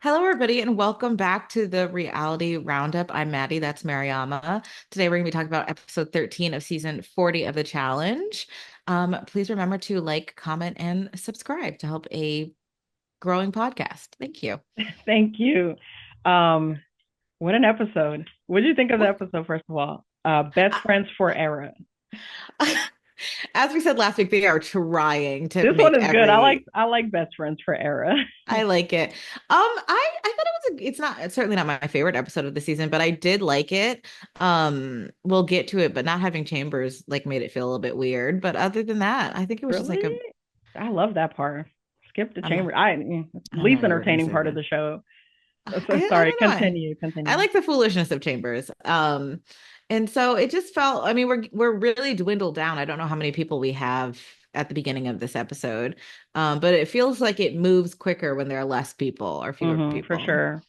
Hello, everybody, and welcome back to the Reality Roundup. I'm Maddie, that's Mariama. Today, we're going to be talking about episode 13 of season 40 of the challenge. Please remember to like, comment, and subscribe to help a growing podcast. Thank you. Thank you. Um, what an episode. What did you think of the Well, episode, first of all? Best I- friends for era. as we said last week, they are trying to This one make is good. I like every I like best friends for era. I like it. I thought it's certainly not my favorite episode of the season, but I did like it. We'll get to it, but not having Chambers like made it feel a little bit weird. But other than that, I think it was just like Really? a I love that part. Skip the I'm chamber. I know Least you were gonna entertaining say part of that. the show. So I sorry. don't know why. I Continue. like the foolishness of Chambers. And so it just felt, I mean, we're really dwindled down. I don't know how many people we have at the beginning of this episode. But it feels like it moves quicker when there are less people or fewer For people. sure.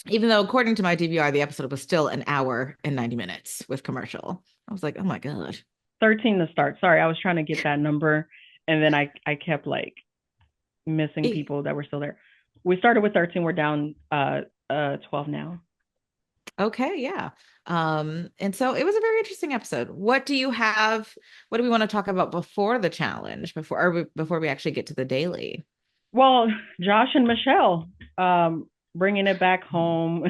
Even though according to my DVR, the episode was still an hour and 90 minutes with commercial. I was like, oh my God. 13 to start. Sorry, I was trying to get that number, and then I kept like missing Eh, people that were still there. We started with 13. We're down 12 now. okay, yeah. And so it was a very interesting episode. What do we want to talk about before the challenge, before we actually get to the daily? Well, Josh and Michelle, bringing it back home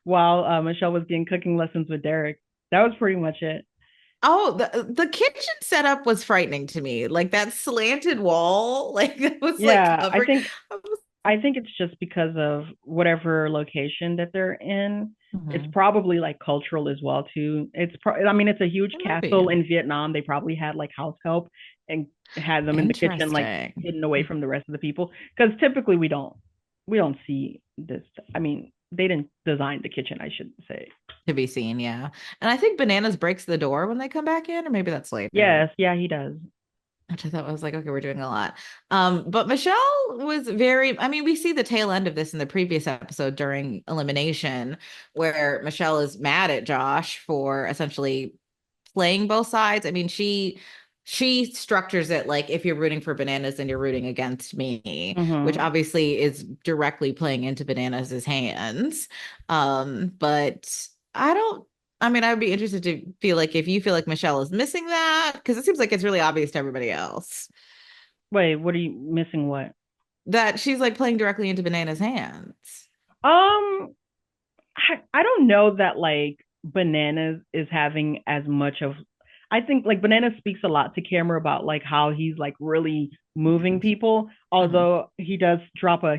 while Michelle was getting cooking lessons with Derek. That was pretty much it. Oh, the kitchen setup was frightening to me. Like that slanted wall, like it was like Yeah, covered. I was, I think it's just because of whatever location that they're in. It's Mhm. probably like cultural as well too. I mean, it's a huge It might be castle in Vietnam. They probably had like house help and had them in the kitchen like interesting hidden away from the rest of the people. Because typically we don't see this. I mean, they didn't design the kitchen, I should say. to be seen. Yeah, and I think Bananas breaks the door when they come back in, or maybe that's later. Yes, yeah, he does. Which I thought was like, okay, we're doing a lot. But Michelle was I mean, we see the tail end of this in the previous episode during elimination, where Michelle is mad at Josh for essentially playing both sides. I mean, she structures it like if you're rooting for Bananas, then you're rooting against me, which Mm-hmm. obviously is directly playing into Bananas' hands. But I don't I mean, I'd be interested to feel like if you feel like Michelle is missing that, because it seems like it's really obvious to everybody else Wait, what are you missing? What? that she's like playing directly into Banana's hands. Um, I don't know that like Bananas is having as much of. I think like Bananas speaks a lot to camera about like how he's like really moving people. Mhm. Although he does drop a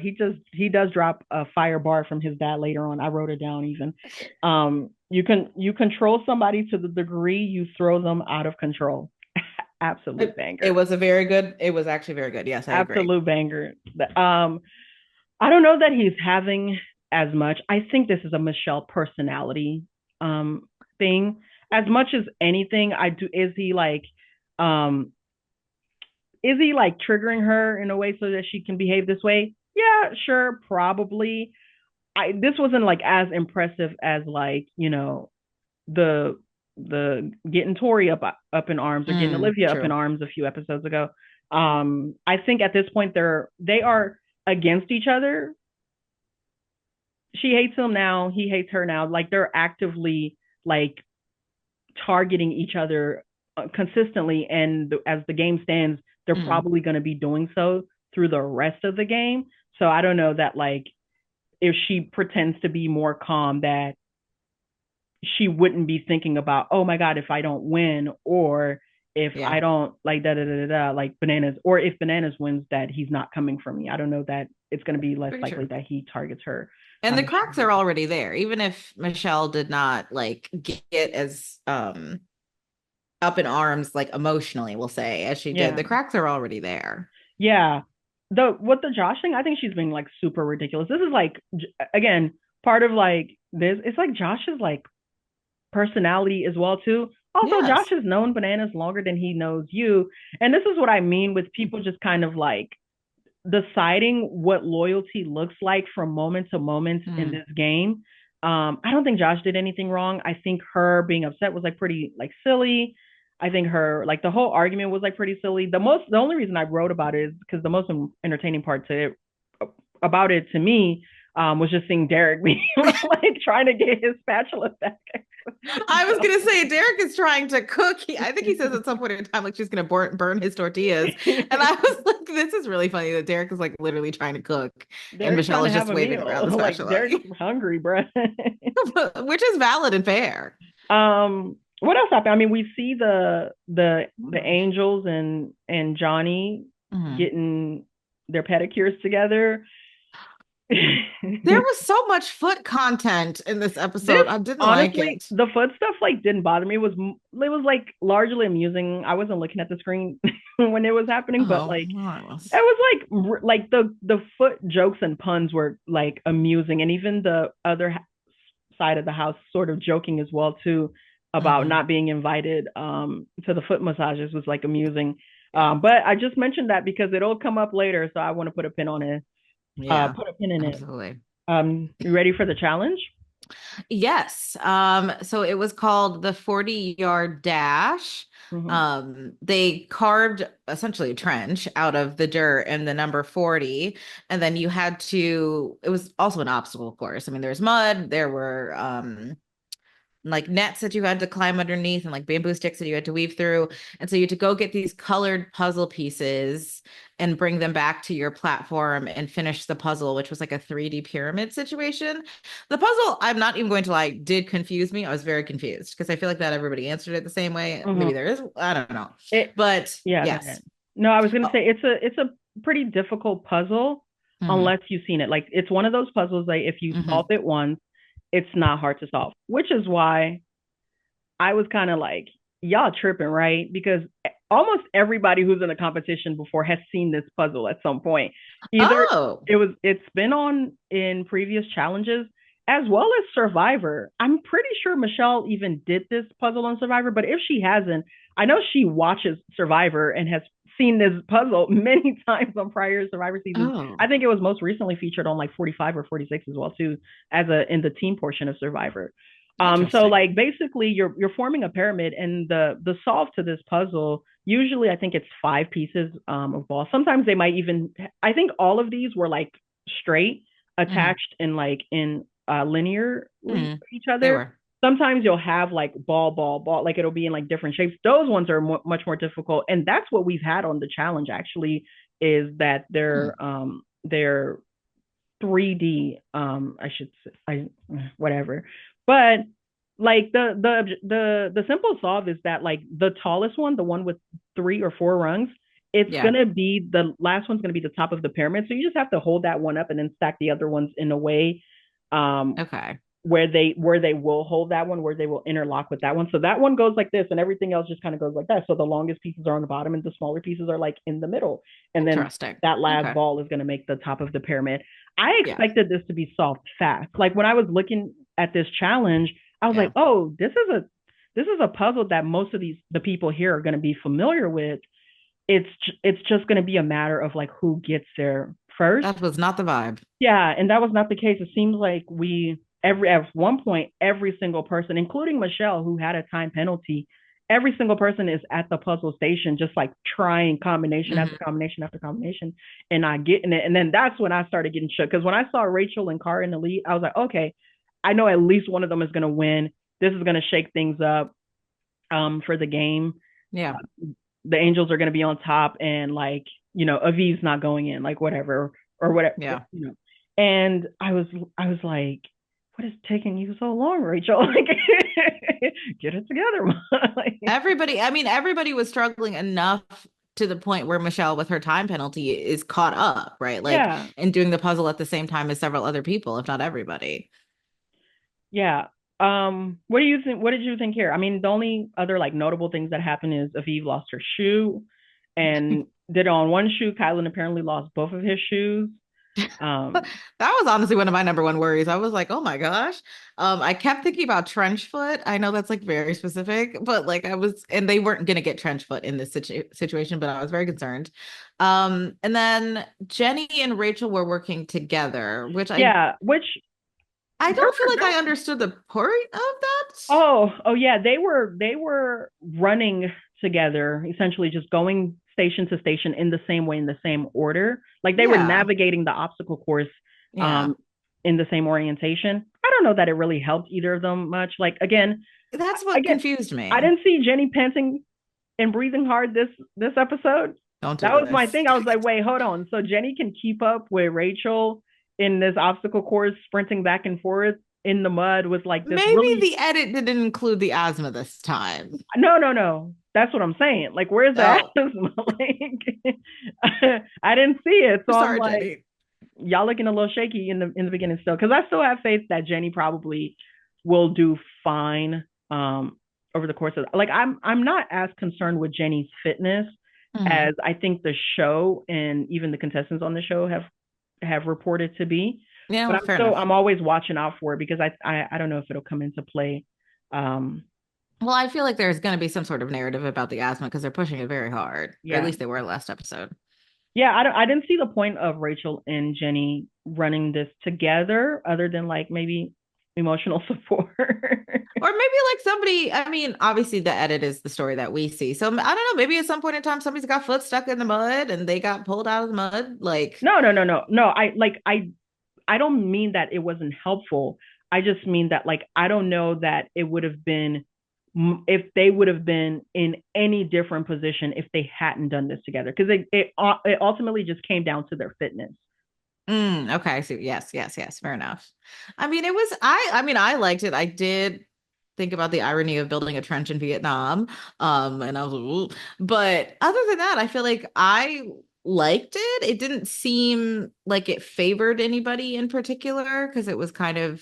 fire bar from his dad later on. I wrote it down even. You control somebody to the degree you throw them out of control. Absolute It banger. was a very good, it was actually very good. Yes, I agree. Absolute banger. I don't know that he's having as much. I think this is a Michelle personality thing. As much as anything, I do um is he like triggering her in a way so that she can behave this way? Yeah, sure, probably. This wasn't like as impressive as like, the getting Tori up in arms or getting Olivia up in True. arms a few episodes ago. I think at this point they are against each other. She hates him now, he hates her now. Like they're actively like targeting each other consistently, and as the game stands, they're Mm. probably going to be doing so through the rest of the game. So I don't know that like if she pretends to be more calm, that she wouldn't be thinking about, oh my god, if I don't win, or if Yeah, I don't like da da da da da, like Bananas, or if Bananas wins, that he's not coming for me. I don't know that it's going to be less very likely true. that he targets her. And the cracks Strongly. are already there. Even if Michelle did not like get as up in arms like emotionally, we'll say, as she did, Yeah, the cracks are already there. yeah. The Josh thing, I think she's being like super ridiculous. This is like again part of like this. It's like Josh's like personality as well too. Also, Josh Yes. has known Bananas longer than he knows you, and this is what I mean with people just kind of like deciding what loyalty looks like from moment to moment in Mm. this game. I don't think Josh did anything wrong. I think her being upset was like pretty like silly. I think her like the whole argument was like pretty silly. The only reason I wrote about it is because the most entertaining part to it about it to me was just seeing Derek being like trying to get his spatula back. I was gonna say Derek is trying to cook. I think he says at some point in time like she's gonna burn his tortillas, and I was like, this is really funny that Derek is like literally trying to cook, and Derek's trying Michelle to is have just a waving around meal. the Like spatula, Derek's hungry, bruh. which is valid and fair. What else happened? I mean, we see the angels and Johnny Mhm. getting their pedicures together. There was so much foot content in this This episode. I didn't like honestly, it. the foot stuff like didn't bother me. It was like largely amusing. I wasn't looking at the screen when it was happening, but Oh, like well, I it was. was like the foot jokes and puns were like amusing, and even the other side of the house sort of joking as well too about Hmm. not being invited to the foot massages was like amusing. Yeah. But I just mentioned that because it'll come up later, so I want to put a pin on it. Yeah, Put a pin in it. absolutely. You ready for the challenge? Yes. So it was called the 40-yard dash. Mm-hmm. They carved essentially a trench out of the dirt and the number 40. And then you had to, it was also an obstacle course. I mean, there's mud, there were like nets that you had to climb underneath and like bamboo sticks that you had to weave through. And so you had to go get these colored puzzle pieces and bring them back to your platform and finish the puzzle, which was like a 3D pyramid situation. The puzzle, I'm not even going to lie, did confuse me. I was very confused because I feel like not everybody answered it the same way. Mm-hmm. Maybe there is, I don't know. It But Yeah, go yes. ahead. No, I was gonna Oh, say it's a pretty difficult puzzle mhm, unless you've seen it. Like it's one of those puzzles that if you solve mhm. it once, it's not hard to solve. Which is why I was kind of like, y'all tripping, right? Because almost everybody who's in the competition before has seen this puzzle at some point. Either Oh, it's been on in previous challenges as well as Survivor. I'm pretty sure Michele even did this puzzle on Survivor, but if she hasn't, I know she watches Survivor and has seen this puzzle many times on prior Survivor seasons. oh, I think it was most recently featured on like 45 or 46 as well too, as a in the team portion of Survivor. So interesting. like basically you're forming a pyramid, and the solve to this puzzle, usually I think it's 5 pieces of balls. Sometimes they might even, I think all of these were like straight Mhm, attached in like in linearly mhm. each They other. were. Sometimes you'll have like ball, like it'll be in like different shapes. Those ones are much more difficult, and that's what we've had on the challenge actually, is that Hmm. they're 3D. I should say, I whatever. But like the simple solve is that like the tallest one, the one with 3 or 4 rungs, it's Yeah. gonna be the last one's gonna be the top of the pyramid. So you just have to hold that one up and then stack the other ones in a way um Okay. where they will hold that one, where they will interlock with that one. So that one goes like this, and everything else just kind of goes like that. So the longest pieces are on the bottom, and the smaller pieces are like in the middle. And then Interesting. that last Okay. ball is going to make the top of the pyramid. I Yeah. expected this to be solved fast. Like when I was looking at this challenge, I was like, Yeah. oh, this is a puzzle that most of the people here are going to be familiar with. It's just going to be a matter of like who gets there first. That was not the vibe. Yeah, and that was not the case. It seems like we every at one point every single person, including Michele, who had a time penalty, every single person is at the puzzle station, just like trying combination after Hmm. combination after combination, and not getting it. And then that's when I started getting shook because when I saw Rachel and Cara in the lead, I was like, okay, I know at least one of them is going to win. This is going to shake things up for the game. Yeah. Uh, the Angels are going to be on top, and like Aviv's not going in, like whatever or whatever, Yeah. And I was like, what is taking you so long, Rachel? Like, get it together. Like, Everybody, I mean, everybody was struggling enough to the point where Michelle, with her time penalty, is caught up, right? Like, yeah, and doing the puzzle at the same time as several other people, if not everybody. yeah. What do you think? What did you think here? I mean, the only other like notable things that happened is Aviv lost her shoe and did it on one shoe. Kylan apparently lost both of his shoes. Um, That was honestly one of my number one worries. I was like, oh my gosh. I kept thinking about trench foot. I know that's like very specific, but like I was, and they weren't gonna get trench foot in this situation, but I was very concerned. And then Jenny and Rachel were working together, which yeah, which I there don't feel were like there I understood the point of that. Oh, yeah, they were running together, essentially just going station to station in the same way, in the same order. Like they were Yeah. navigating the obstacle course Yeah. um, in the same orientation. I don't know that it really helped either of them much. Like That's what again, confused I me. didn't see Jenny panting and breathing hard this episode. Don't That do was my this. thing. I was like, wait, hold on. So Jenny can keep up with Rachel in this obstacle course, sprinting back and forth in the mud with like this Maybe really the edit didn't include the asthma this time. no. That's what I'm saying. Like, where's the Oh, asthma? Like, I didn't see it, so I'm sorry, like, Jenny. y'all looking a little shaky in the beginning still, because I still have faith that Jenny probably will do fine over the course of like I'm not as concerned with Jenny's fitness Hmm. as I think the show and even the contestants on the show have reported to be. Yeah, But well, fair enough. I'm always watching out for it because I don't know if it'll come into play. Um, Well, I feel like there's going to be some sort of narrative about the asthma because they're pushing it very hard, or at yeah, least they were last episode. yeah. I didn't see the point of Rachel and Jenny running this together, other than like maybe emotional support. Or maybe like somebody, I mean, obviously the edit is the story that we see. So I don't know, maybe at some point in time somebody's got foot stuck in the mud and they got pulled out of the mud. Like, No. I don't mean that it wasn't helpful. I just mean that like I don't know that it would have been if they would have been in any different position if they hadn't done this together, because it ultimately just came down to their fitness. okay, I see. Yes, fair enough. I mean, I mean, I liked it. I did think about the irony of building a trench in Vietnam. And I was like, "Ooh." But other than that, I feel like I liked it. It didn't seem like it favored anybody in particular because it was kind of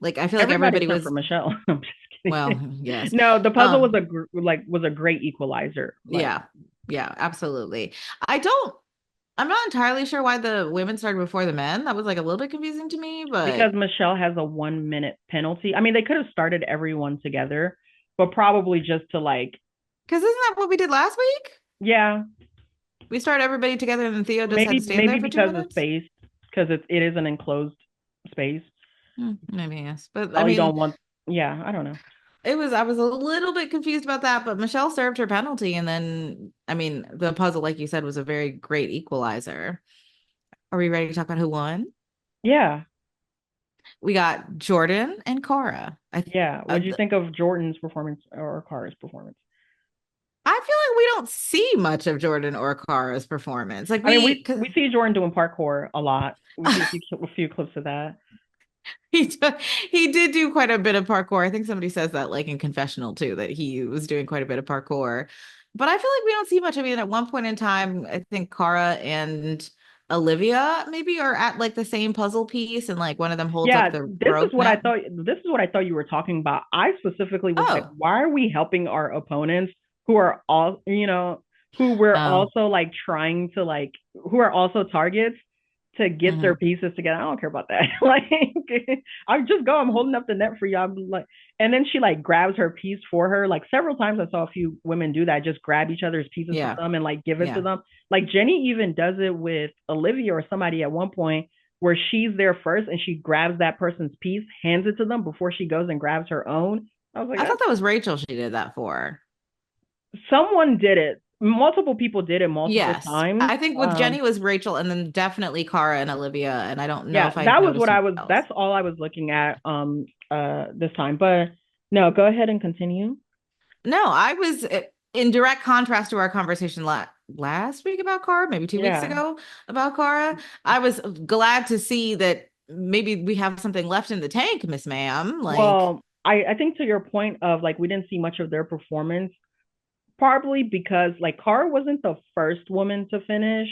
like I feel like Everybody everybody except for was, Michelle. I'm just well, kidding. yes. No, the puzzle was Um, was a great equalizer. Like yeah, yeah, absolutely. I don't, I'm not entirely sure why the women started before the men. That was like a little bit confusing to me, because but Michelle has a 1 minute penalty. I mean, they could have started everyone together, but probably just to like, because isn't that what we did last week? yeah, We started everybody together and then Theo just had to stand there maybe for two because of minutes. space, because it is an enclosed space. Maybe yes. But I Probably mean, don't want. Yeah, I don't know. I was a little bit confused about that, but Michelle served her penalty. And then, I mean, the puzzle, like you said, was a very great equalizer. Are we ready to talk about who won? Yeah, We got Jordan and Cara. yeah. What do you think of Jordan's performance or Cara's performance? I feel like we don't see much of Jordan or Cara's performance. Like I mean, cause we see Jordan doing parkour a lot. We see a few clips of that. he d- he did do quite a bit of parkour. I think somebody says that like in confessional too, that he was doing quite a bit of parkour. But I feel like we don't see much. I mean, at one point in time, I think Cara and Olivia maybe are at like the same puzzle piece, and like one of them holds up Yeah, the rope what I net. thought. This is what I thought you were talking about. I specifically was like, Oh, why are we helping our opponents who are all, who we're oh, also like trying to like, who are also targets to get their mhm. pieces together? I don't care about that. Like, I just go. I'm holding up the net for you. I'm like, and then she like grabs her piece for her. Like several times, I saw a few women do that. Just grab each other's pieces for Yeah, them and like give it to yeah, them. Like Jenny even does it with Olivia or somebody at one point where she's there first and she grabs that person's piece, hands it to them before she goes and grabs her own. I was like, I thought that's that was Rachel she did that for. someone did it. Multiple people did it multiple Yes, times. I think with Jenny was Rachel, and then definitely Cara and Olivia, and I don't know Yeah, if I that was noticed what I anybody was. else. That's all I was looking at this time. But no, go ahead and continue. No, I was in direct contrast to our conversation last week about Cara, maybe 2 weeks Yeah. ago about Cara. I was glad to see that maybe we have something left in the tank, Miss Ma'am. Like, Well, I think to your point of like we didn't see much of their performance. Probably because like Cara wasn't the first woman to finish,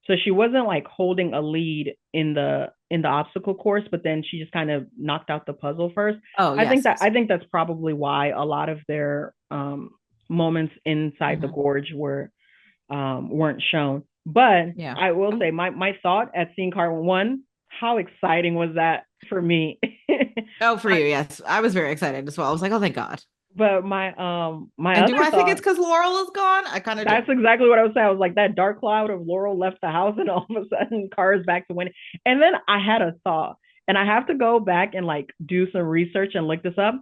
so she wasn't like holding a lead in the obstacle course, but then she just kind of knocked out the puzzle first. oh yes, yes. I think that's probably why a lot of their moments inside the Hmm. gorge weren't shown. But Yeah. I will say my thought at seeing Cara one, how exciting was that for me? Oh, for you, yes. I was very excited as well. I was like, oh, thank God. But my And do other I think it's thought. because Laurel is gone? I kind of That's do. exactly what I was saying. I was like, that dark cloud of Laurel left the house, and all of a sudden, Cara's back to winning. And then I had a thought, and I have to go back and like do some research and look this up.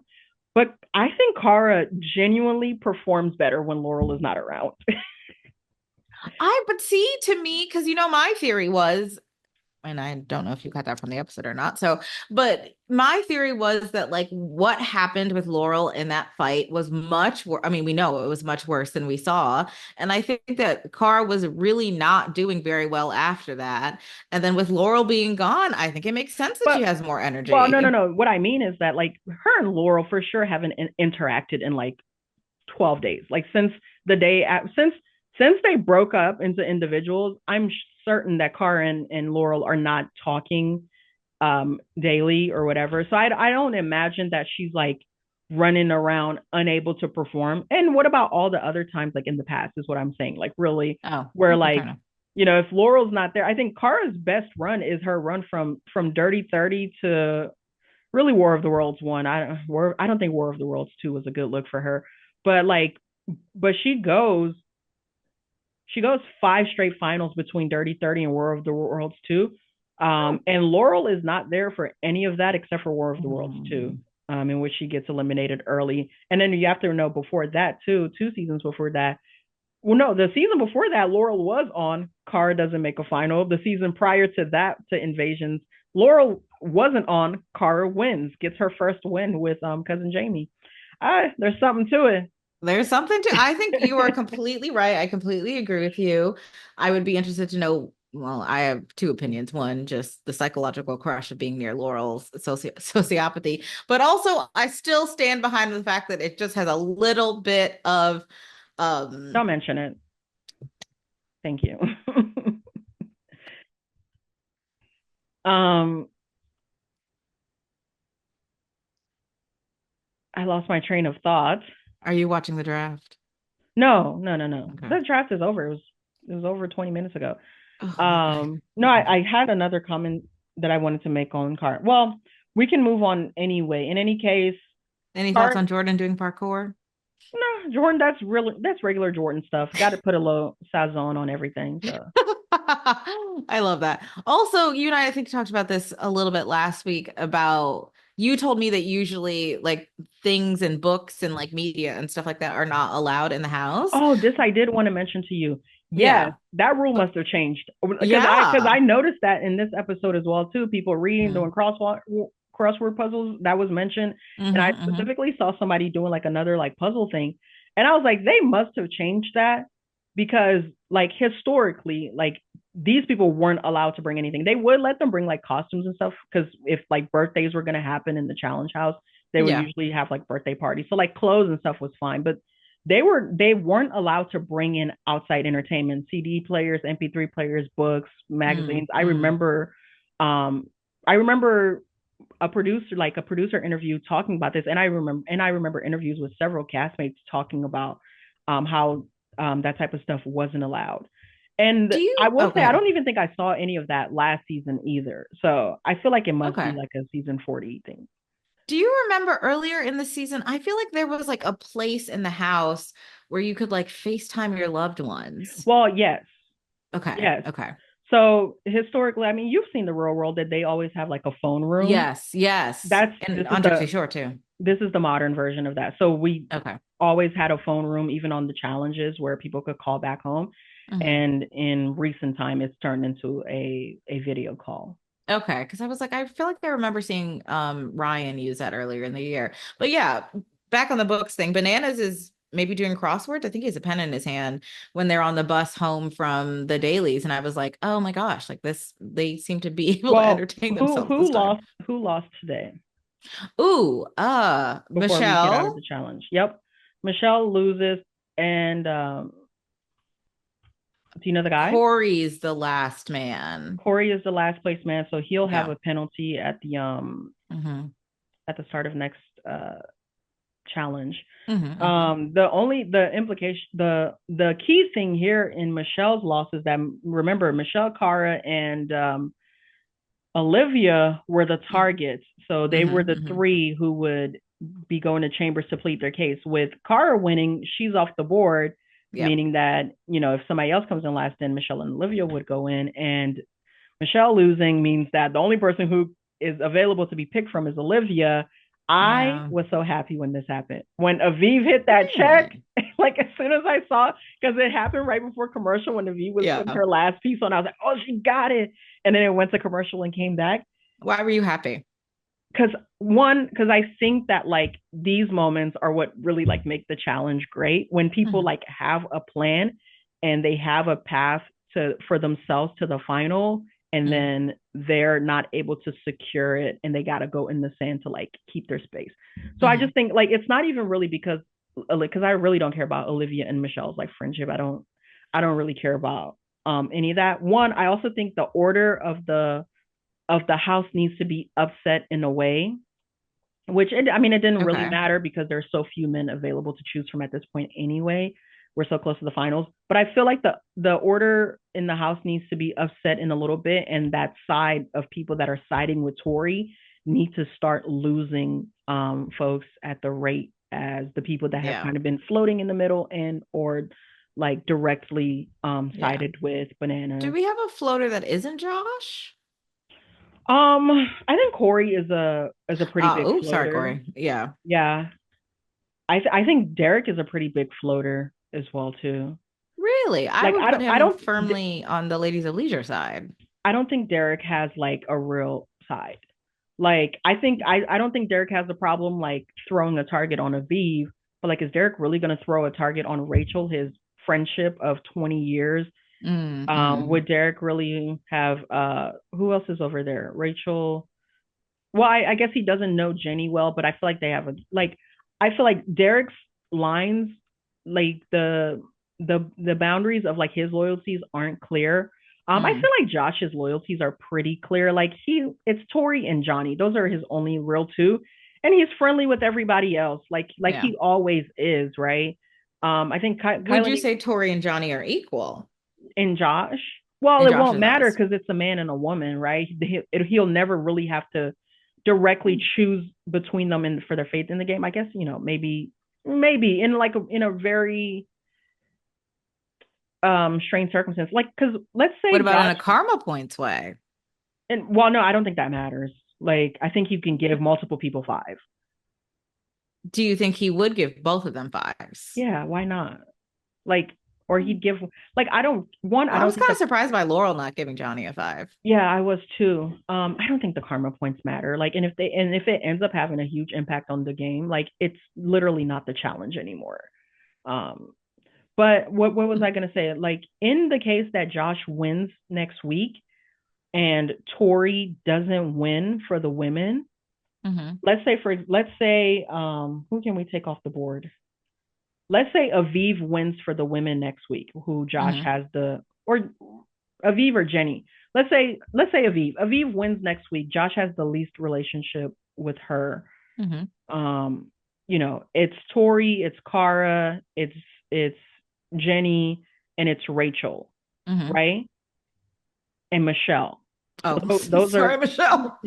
But I think Cara genuinely performs better when Laurel is not around. but see, to me, because my theory was, and I don't know if you got that from the episode or not. So, but my theory was that like what happened with Laurel in that fight was much worse. I mean, we know it was much worse than we saw. And I think that Cara was really not doing very well after that. And then with Laurel being gone, I think it makes sense that she But has more well, no, no, energy. no. What I mean is that like her and Laurel for sure haven't interacted in like 12 days. Like since the day at, since they broke up into individuals, I'm certain that Cara and Laurel are not talking daily or whatever. So I don't imagine that she's like running around unable to perform. And what about all the other times like in the past is what I'm saying. Like really Oh, where okay, fair like enough. if Laurel's not there, I think Kara's best run is her run from Dirty 30 to really War of the Worlds 1. I don't think War of the Worlds 2 was a good look for her. But like but she goes five straight finals between Dirty 30 and War of the Worlds 2. Oh. And Laurel is not there for any of that except for War of the Worlds 2, Mm. in which she gets eliminated early. And then you have to know before that, too, 2 seasons before that. Well, no, the season before that, Laurel was on. Cara doesn't make a final. The season prior to that, to Invasions, Laurel wasn't on. Cara wins, gets her first win with cousin Jamie. There's something to There's something to, I think you are it. completely right. I completely agree with you. I would be interested to know. Well, I have two opinions. One, just the psychological crush of being near Laurel's sociopathy, but also I still stand behind the fact that it just has a little bit of, Don't um, mention it. Thank you. um, I lost my train of thought. are you watching the draft? No, no, no, no. Okay. The draft is over. It was over 20 minutes ago. Oh, okay. No, Okay. I had another comment that I wanted to make on Car. Well, we can move on anyway. In any case, Any thoughts Car. on Jordan doing parkour? No, Jordan. That's regular Jordan stuff. Got to put a little sazon on everything. So. I love that. Also, you and I think talked about this a little bit last week about you told me that usually like things and books and like media and stuff like that are not allowed in the house. Oh, this I did want to mention to you. Yes, Yeah. that rule Uh, must have changed because I Yeah. noticed that in this episode as well too. People reading hmm doing crossword puzzles that was mentioned, and I hmm specifically saw somebody doing like another like puzzle thing, and I was like, they must have changed that because like historically, like these people weren't allowed to bring anything. They would let them bring like costumes and stuff because if like birthdays were gonna happen in the challenge house, they would Yeah. usually have like birthday parties. So like clothes and stuff was fine, but they weren't allowed to bring in outside entertainment, CD players, MP3 players, books, magazines. I Mm. remember um I remember a producer interview talking about this, and I remember interviews with several castmates talking about how that type of stuff wasn't allowed. And Do I you? will Oh, say go I ahead. don't even think I saw any of that last season either. So I feel like it must be Okay. like a season 40 thing. Do you remember earlier in the season? I feel like there was like a place in the house where you could like FaceTime your loved ones. Well, yes. Okay. Yes. Okay. So historically, I mean, you've seen the real world that they always have like a phone room. Yes, yes. That's And on Jersey Shore too. this is the modern version of that. So we Okay. always had a phone room, even on the challenges where people could call back home. hmm And in recent time, it's turned into a video call. Okay. Because I was like, I feel like I remember seeing Ryan use that earlier in the year. But yeah, back on the books thing, Bananas is maybe doing crosswords. I think he has a pen in his hand when they're on the bus home from the dailies. And I was like, oh my gosh, like this, they seem to be able to Well, entertain who themselves this who time. lost who lost today Ooh, before we get out of the Michele. challenge? Yep, Michele loses, and do you know the guy? Corey's the last man. Corey is the last place man, so he'll have Yeah. a penalty hmm at the start of next challenge. hmm The implication, the key thing here in Michelle's loss is that remember Michelle, Cara, and Olivia were the targets, so they were the hmm three who would be going to chambers to plead their case. With Cara winning, she's off the board, Yep. meaning that if somebody else comes in last, then Michelle and Olivia would go in, and Michelle losing means that the only person who is available to be picked from is Olivia. I Yeah. was so happy when this happened. When Aviv hit that check, Really? Like as soon as I saw, because it happened right before commercial when the V was putting Yeah. her last piece on, I was like, oh, she got it. And then it went to commercial and came back. Why were you happy? Because one, because I think that like these moments are what really like make the challenge great when people Mhm. like have a plan and they have a path to for themselves to the final, and Mhm. then they're not able to secure it and they got to go in the sand to like keep their space. So I Mhm. just think like it's not even really because I really don't care about Olivia and Michelle's like friendship. I don't really care about any of that. One, I also think the order of the house needs to be upset in a way, which I mean, it didn't really Okay. matter because there's so few men available to choose from at this point anyway. We're so close to the finals, but I feel like the order in the house needs to be upset in a little bit, and that side of people that are siding with Tori need to start losing folks at the rate as the people that have Yeah. kind of been floating in the middle and or like directly Yeah. sided with Do Bananas. we have a floater that isn't Josh? I think Corey is a pretty big Oh, sorry, floater. Corey. Yeah. Yeah, I think Derek is a pretty big floater as well too. Really? I Like would put I him don't firmly on the ladies of leisure side. I don't think Derek has like a real side. Like I don't think Derek has a problem like throwing a target on Aviv, but like is Derek really going to throw a target on Rachel, his friendship of 20 years? Mm-mm. Would Derek really have who else is over there? Rachel. Well, I guess he doesn't know Jenny well, but I feel like they have a like I feel like Derek's lines, like the boundaries of like his loyalties aren't clear. I Mm. feel like Josh's loyalties are pretty clear. Like it's Tori and Johnny. Those are his only real two. And he's friendly with everybody else. Like Yeah. he always is, right? I think Would Kylan you say Tori and Johnny are equal and Josh. Well, in it won't Josh's matter eyes? because it's a man and a woman, right? He'll never really have to directly choose between them and for their faith in the game. I guess maybe in like in a very strange circumstance, like because let's What say about in Josh a karma points way? and well, no, I don't think that matters. Like I think you can give multiple people five. Do you think he would give both of them fives? Yeah, why not? Like or he'd give like I I don't was think kind the of surprised by Laurel not giving Johnny a five. Yeah, I was too. I don't think the karma points matter. Like, and if it ends up having a huge impact on the game, like it's literally not the challenge anymore. Um, but what was I gonna say? Like in the case that Josh wins next week and Tori doesn't win for the women, Mm-hmm. let's say who can we take off the board? Let's say Aviv wins for the women next week, who Josh Mm-hmm. has the or Aviv or Jenny. Let's say Aviv. Aviv wins next week. Josh has the least relationship with her. Mm-hmm. Um, it's Tori, it's Cara, it's Jenny, and it's Rachel, Mm-hmm. right? And Michelle. Oh, So those sorry, are Michelle.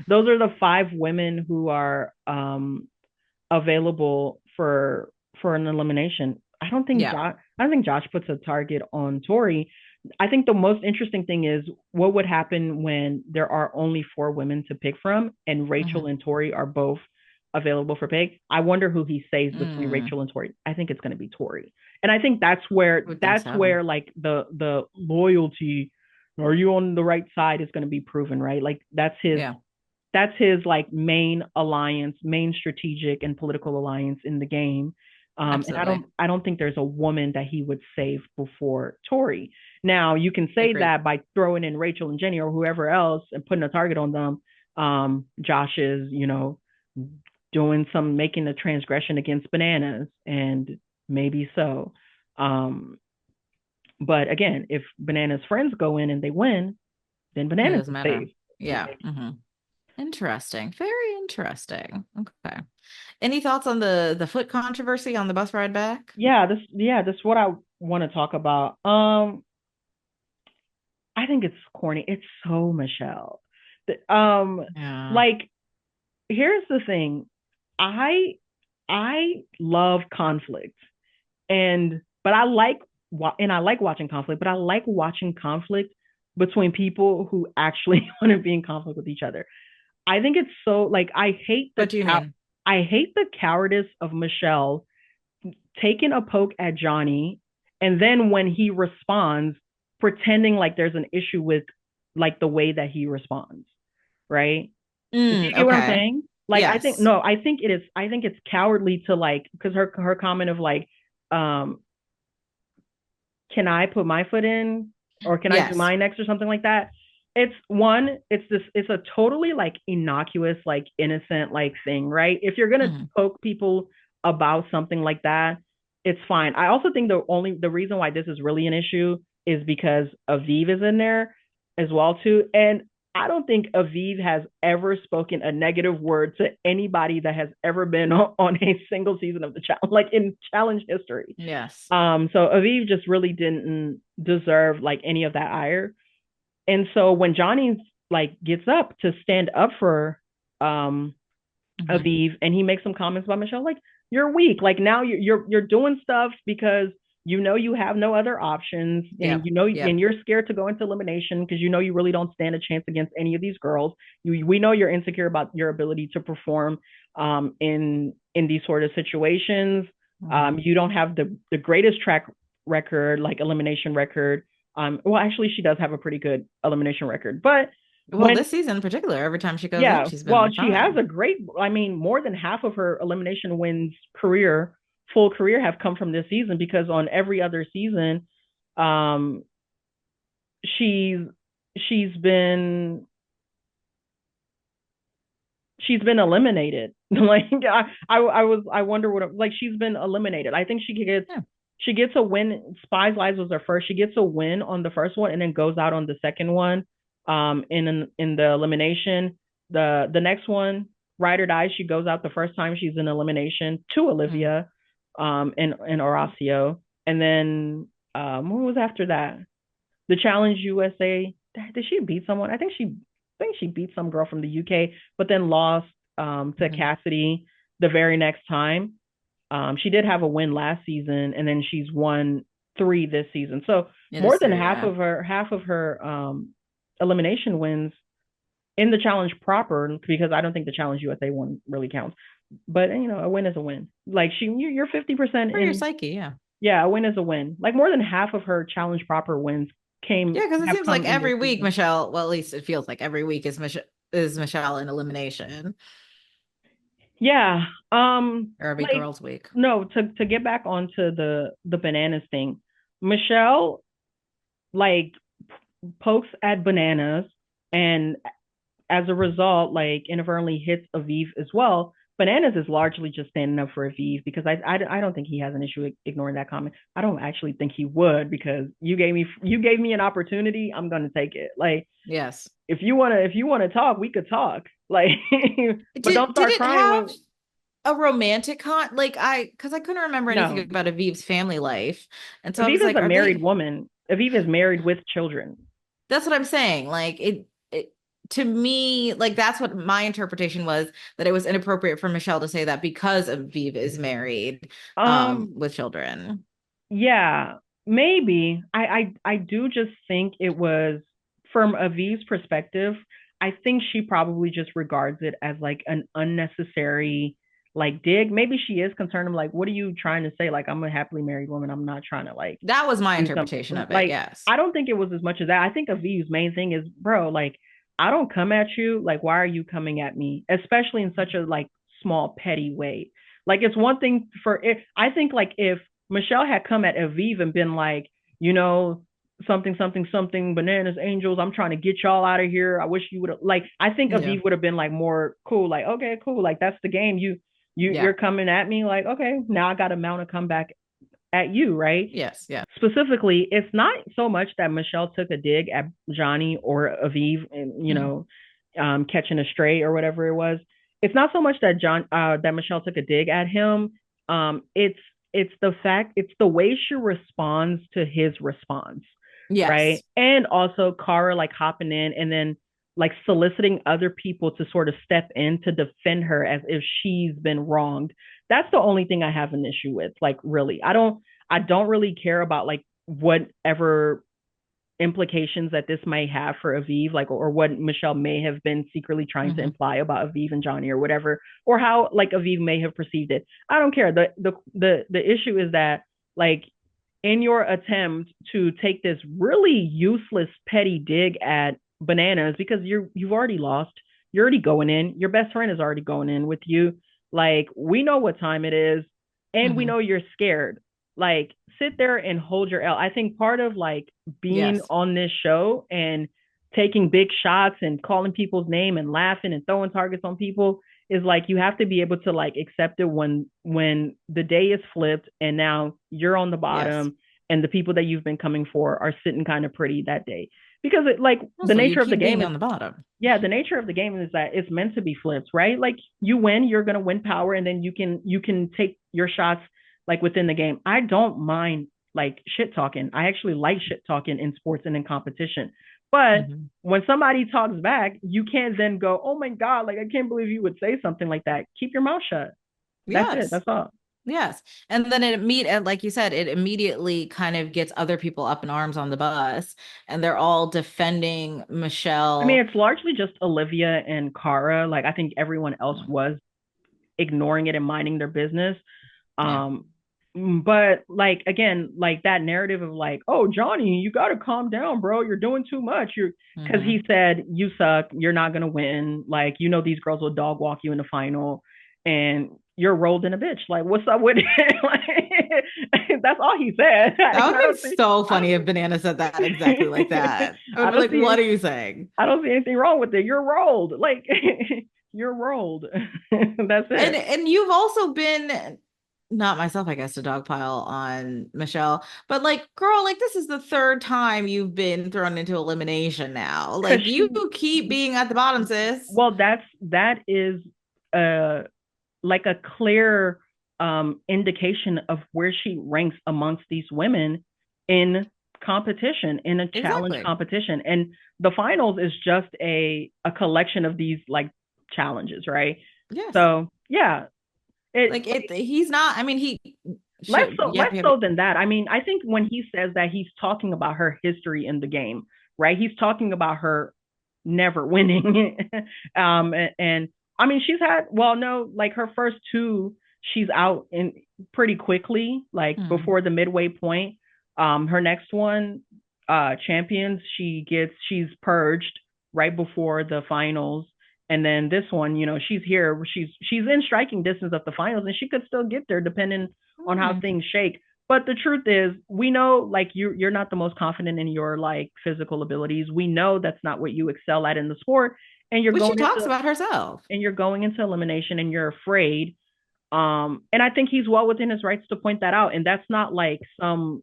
those are the five women who are available for an elimination. Yeah. I don't think Josh puts a target on Tori. I think the most interesting thing is what would happen when there are only four women to pick from and Mm-hmm. Rachel and Tori are both available for pick. I wonder who he saves between Mm. Rachel and Tori. I think it's going to be Tori. And I think I would think that's so. where like the loyalty, are you on the right side, is going to be proven, right? Like Yeah, that's his like main alliance, main strategic and political alliance in the game. And absolutely. I don't think there's a woman that he would save before Tori. Now you can say Agreed. that by throwing in Rachel and Jenny or whoever else and putting a target on them. Josh is, doing some making a transgression against Bananas, and maybe so. Um, but again, if Bananas' friends go in and they win, then It Bananas doesn't is matter. safe. Yeah. Right. Mm-hmm. Interesting. Very interesting. Okay. Any thoughts on the foot controversy on the bus ride back? This is what I want to talk about. I think it's corny. It's so Michelle. Yeah. Like here's the thing. I I love conflict, and but I like I like watching conflict, but I like watching conflict between people who actually want to be in conflict with each other. I think it's so like What do you mean? I hate the cowardice of Michelle taking a poke at Johnny, and then when he responds, pretending like there's an issue with like the way that he responds, right? Do you get what I'm Okay. saying? Like, I think Yes. no, I think it is. I think it's cowardly to like because her comment of like, um, can I put my foot in or can I do Yes. mine next or something like that? It's one, it's a totally like innocuous, like innocent like thing, right? If you're gonna Mhm. poke people about something like that, it's fine. I also think the reason why this is really an issue is because Aviv is in there as well too. And I don't think Aviv has ever spoken a negative word to anybody that has ever been on a single season of the challenge, like in challenge history. Yes. So Aviv just really didn't deserve like any of that ire. And so when Johnny like gets up to stand up for um Hmm. Aviv and he makes some comments about Michele, like you're weak. Like now you're doing stuff because you know you have no other options and Yep. you know and Yep. you're scared to go into elimination because you know you really don't stand a chance against any of these girls. We know you're insecure about your ability to perform in these sort of situations. Hmm. You don't have the greatest track record, like elimination record. Well, actually, she does have a pretty good elimination record, but Well, when this season in particular, every time she goes up, yeah, she's well, been she has fine. a great, I mean, more than half of her elimination wins career, full career have come from this season because on every other season, um, she's she's been she's been eliminated. Like I wonder what like she's been eliminated. I think Yeah. she gets a win. Spies Lives was her first. She gets a win on the first one and then goes out on the second one. In the elimination, the next one, Ride or Die, she goes out the first time she's in elimination to Mm. Olivia, and Horacio, and then what was after that? The Challenge USA. Did she beat someone? I think she beat some girl from the UK, but then lost to Hmm. Cassidy the very next time. She did have a win last season, and then she's won three this season. So It more is than three, yeah. half of her elimination wins in the challenge proper, because I don't think the Challenge USA one really counts. But you know, a win is a win. Like you're 50% For your in. psyche, yeah. Yeah, a win is a win. Like more than half of her challenge proper wins Yeah, because it have seems come like in this every week, season. Michelle, well, at least it feels like every week is Michelle in elimination Yeah. or every Like girls' week. no, to get back onto the bananas thing, Michelle like pokes at bananas and as a result, like inadvertently hits Aviv as well. Bananas is largely just standing up for Aviv because I don't think he has an issue ignoring that comment. I don't actually think he would because you gave me an opportunity. I'm gonna take it. Like Yes. if you wanna talk, we could talk. Like, but don't Did start it crying have when a romantic like because I couldn't remember anything no. about Aviv's family life. And so I was Aviv is like, a are married they woman. Aviv is married with children. that's what I'm saying. Like it to me, like that's what my interpretation was, that it was inappropriate for Michelle to say that because Aviv is married Um, with children. Yeah, maybe. I do just think it was from Aviv's perspective. I think she probably just regards it as like an unnecessary like dig. Maybe she is concerned. I'm like, what are you trying to say? Like, I'm a happily married woman. I'm not trying to like That was my do something. interpretation of it. Like, Yes. I don't think it was as much as that. I think Aviv's main thing is, bro, like, I don't come at you. Like, why are you coming at me? Especially in such a like small petty way. Like, it's one thing for it. I think like if Michelle had come at Aviv and been like, you know, something, something, something, bananas, angels, I'm trying to get y'all out of here. I wish you would have like I think Yeah. Aviv would have been like more cool, like, okay, cool, like that's the game. Yeah. You're coming at me, like, okay, now I gotta mount a comeback at you, right? Yes. Yeah. Specifically, it's not so much that Michelle took a dig at Johnny or Aviv and Mhm. catching a stray or whatever it was. It's not so much that that Michelle took a dig at him. It's the fact it's the way she responds to his response, right? Yes. And also Cara like hopping in and then like soliciting other people to sort of step in to defend her as if she's been wronged. That's the only thing I have an issue with. Like really, I don't really care about like whatever implications that this might have for Aviv, like, or what Michelle may have been secretly trying to Hmm. imply about Aviv and Johnny or whatever, or how like Aviv may have perceived it. I don't care. The issue is that like in your attempt to take this really useless petty dig at bananas because you've already lost, you're already going in, your best friend is already going in with you, like we know what time it is and we Hmm. know you're scared, like sit there and hold your L. I think part of like being Yes. on this show and taking big shots and calling people's name and laughing and throwing targets on people is like you have to be able to like accept it when the day is flipped and now you're on the Yes. bottom and the people that you've been coming for are sitting kind of pretty that day because it like the Also, you nature of the keep game being is, on the bottom. yeah, the nature of the game is that it's meant to be flipped, right? Like you win, you're going to win power and then you can take your shots like within the game. I don't mind like shit talking. I actually like shit talking in sports and in competition. But Hmm. when somebody talks back, you can't then go, "Oh my god, like I can't believe you would say something like that." Keep your mouth shut. That's it. Yes. That's all. Yes. And then and like you said, it immediately kind of gets other people up in arms on the bus, and they're all defending I mean, Michelle. it's largely just Olivia and Cara. Like I think everyone else Mm. was ignoring it and minding their business. Yeah. Um, but like again, like that narrative of like, oh Johnny, you got to calm down, bro. You're doing too much. You're because Hmm. he said you suck. You're not gonna win. Like you know these girls will dog walk you in the final, and you're rolled in a bitch. Like what's up with it? Like, that's all he said. That would I have been don't see. so I don't funny if Banana said that exactly like see. that. I would I be don't like, see. what are you saying? I don't see anything wrong with it. You're rolled. Like you're rolled. That's And it. you've also been, not myself, I guess, to dogpile on Michelle, but like, girl, like this is the third time you've been thrown into elimination now. Because Like you she, keep being at the bottom, sis. well, that is uh like a clear indication of where she ranks amongst these women in competition, in a challenge Exactly. competition, and the finals is just a collection of these like challenges, right? Yes. So yeah, it Like he's not, I mean, he less should, so yeah, less so than that. I mean, I think when he says that he's talking about her history in the game, right? He's talking about her never winning. And I mean, she's had, well, no, like her first two, she's out in pretty quickly, like hmm. before the midway point. Her next one, champions, she's purged right before the finals. And then this one, you know, she's here, she's in striking distance of the finals, and she could still get there depending on how Hmm. things shake. But the truth is, we know like you're not the most confident in your like physical abilities. We know that's not what you excel at in the sport, and Which she talks about herself. you're going into elimination, and you're afraid. And I think he's well within his rights to point that out, and that's not like some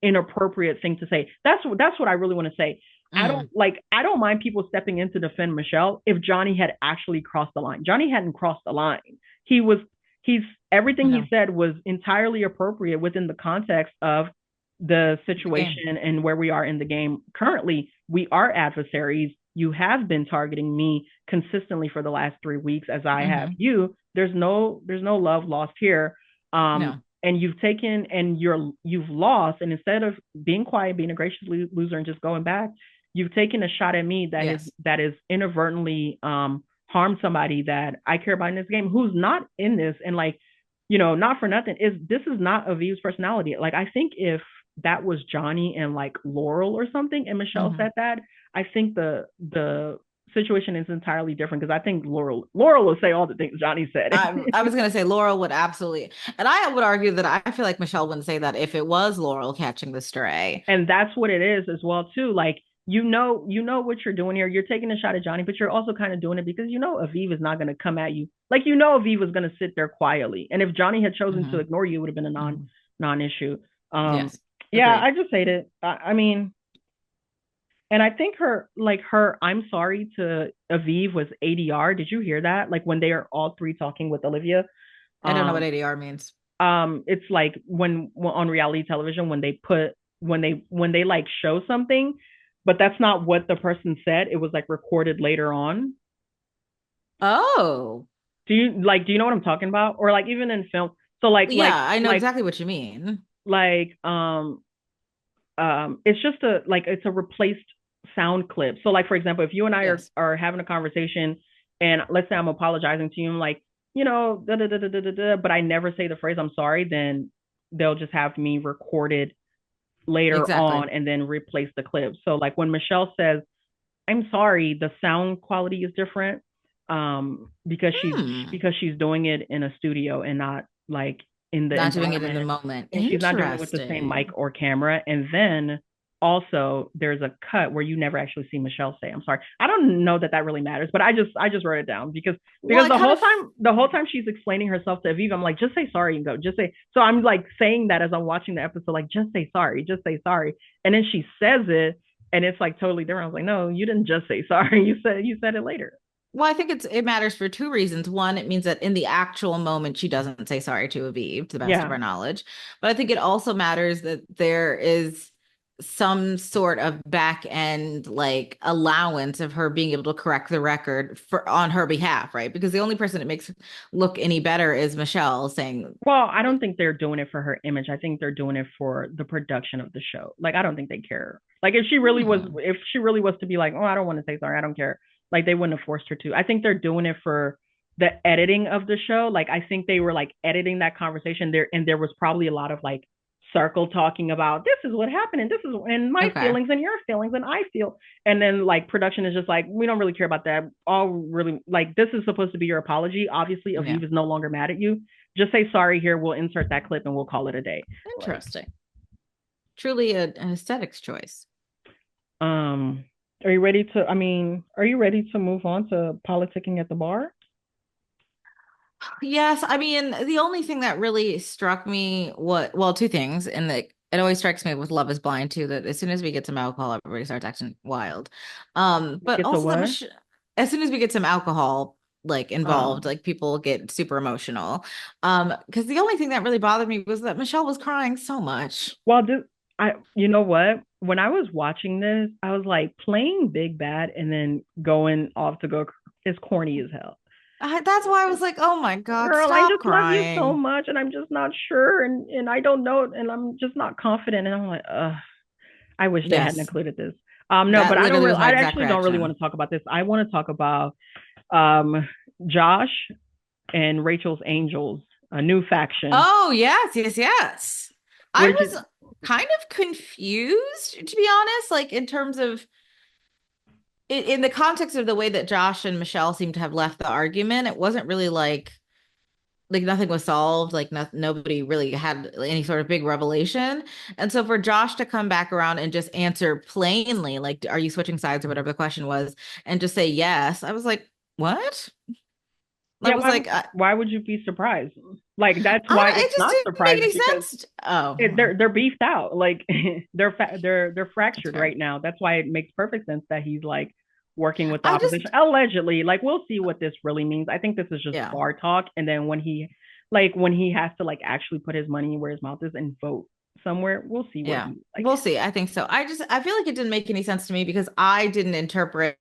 inappropriate thing to say. That's what I really want to say. Mm. I don't mind people stepping in to defend Michelle if Johnny had actually crossed the line. Johnny hadn't crossed the line. He was he's everything he No, said was entirely appropriate within the context of the the game. situation and where we are in the game currently. We are adversaries. You have been targeting me consistently for the last 3 weeks as I have Hmm. you. There's no love lost here. No. And you've taken and you've lost, and instead of being quiet, being a gracious loser and just going back, you've taken a shot at me Yes. that is inadvertently harmed somebody that I care about in this game who's not in this. And like, you know, not for nothing, is this is not Aviv's personality. Like I think if that was Johnny and like Laurel or something and Michelle Hmm. said that, I think the situation is entirely different because I think Laurel will say all the things Johnny said. I was gonna say Laurel would absolutely, and I would argue that I feel like Michelle wouldn't say that if it was Laurel catching the stray. And that's what it is as well too. Like you know what you're doing here. You're taking a shot at Johnny, but you're also kind of doing it because you know Aviv is not going to come at you. Like you know Aviv was going to sit there quietly, and if Johnny had chosen to Hmm. ignore you, it would have been a Hmm. non issue. Um, Yes, yeah, agreed. I just hate it. I mean, and I think her I'm sorry to Aviv was ADR. Did you hear that? Like when they are all three talking with Olivia. I don't know what Um, ADR means. it's like when on reality television when they put when they like show something but that's not what the person said, it was like recorded later on. Oh, Do you know what I'm talking about, or like even in film, so yeah, I know exactly what you mean. like it's just a like it's a replaced sound clip. So like for example, if you and I Yes. are having a conversation and let's say I'm apologizing to you, I'm like, da, da, da, da, da, da, da, but I never say the phrase I'm sorry, then they'll just have me recorded later Exactly. on and then replace the clip. So like when Michelle says, I'm sorry, the sound quality is different Hmm. because she's doing it in a studio and not like in the Not doing it in the environment, moment. and she's not doing it with the same mic Interesting. or camera. And then also there's a cut where you never actually see Michelle say I'm sorry. I don't know that that really matters, but I just wrote it down Well, because I kind of the whole time she's explaining herself to Aviva, I'm like, just say sorry and go, just say. So I'm like saying that as I'm watching the episode, like just say sorry, and then she says it and it's like totally different. I was like, no, you didn't just say sorry. You said it later. Well, I think it matters for two reasons. One, it means that in the actual moment she doesn't say sorry to Aviv, to the best of Yeah. our knowledge. But I think it also matters that there is some sort of back end like allowance of her being able to correct the record for on her behalf, right? Because the only person it makes look any better is Michelle saying, Well, I don't think they're doing it for her image. I think they're doing it for the production of the show. Like, I don't think they care. Like, hmm, if she really was to be like, oh, I don't want to say sorry, I don't care. Like, they wouldn't have forced her to. I think they're doing it for the editing of the show. Like, I think they were like editing that conversation there, and there was probably a lot of like circle talking about this is what happened, and this is and my okay, feelings and your feelings, and I feel, and then like production is just like, we don't really care about that. All really like this is supposed to be your apology. Obviously, yeah, Aviv is no longer mad at you, just say sorry here. We'll insert that clip and we'll call it a day. Like, interesting. Truly an aesthetics choice. um, are you ready to? I mean, are you ready to move on to politicking at the bar? Yes, I mean, the only thing that really struck me what well, two things, and that it always strikes me with Love is Blind too, that as soon as we get some alcohol, everybody starts acting wild. But Get to also that what? Mich as soon as we get some alcohol like involved, Um, like people get super emotional. Because the only thing that really bothered me was that Michelle was crying so much. well, this, you know what? When I was watching this, I was like playing big bad and then going off to go is corny as hell. That's why I was like, oh my God, Girl, I stop just love you so crying. much, and I'm just not sure, and I don't know, and I'm just not confident, and I'm like, I wish they hadn't Yes, included this. No, but that literally was my I exact actually don't really want reaction. to talk about this. I want to talk about um Josh and Rachel's Angels, a new faction. Oh, yes, yes, yes. I What did you? was kind of confused, to be honest, like in terms of in the context of the way that Josh and Michelle seemed to have left the argument, it wasn't really like nothing was solved, like no, nobody really had any sort of big revelation. And so for Josh to come back around and just answer plainly, like, are you switching sides or whatever the question was, and just say yes, I was like, what? I Yeah, was like, why would you be surprised? Like that's I why don't, it it's just not didn't make surprising any because sense. Oh, they're beefed out. Like they're that's fractured fair. right now. That's why it makes perfect sense that he's like working with the I opposition just, allegedly. Like we'll see what this really means. I think this is just yeah. bar talk, and then when he has to like actually put his money where his mouth is and vote somewhere, we'll see what Yeah, he like. we'll see. I think so. I feel like it didn't make any sense to me because I didn't interpret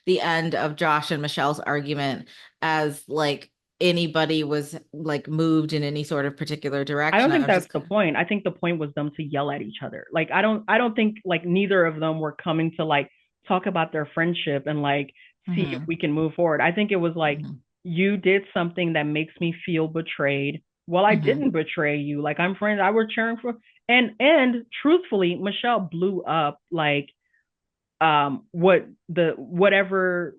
the end of Josh and Michelle's argument as like anybody was like moved in any sort of particular I don't direction. I think was that's just the kind of, point. I think the point was them to yell at each other. Like I don't think like neither of them were coming to like talk about their friendship and like see if hmm we can move forward. I think it was like hmm you did something that makes me feel betrayed. Well, I hmm didn't betray you. Like I'm friends. I were cheering for and truthfully, Michelle blew up like whatever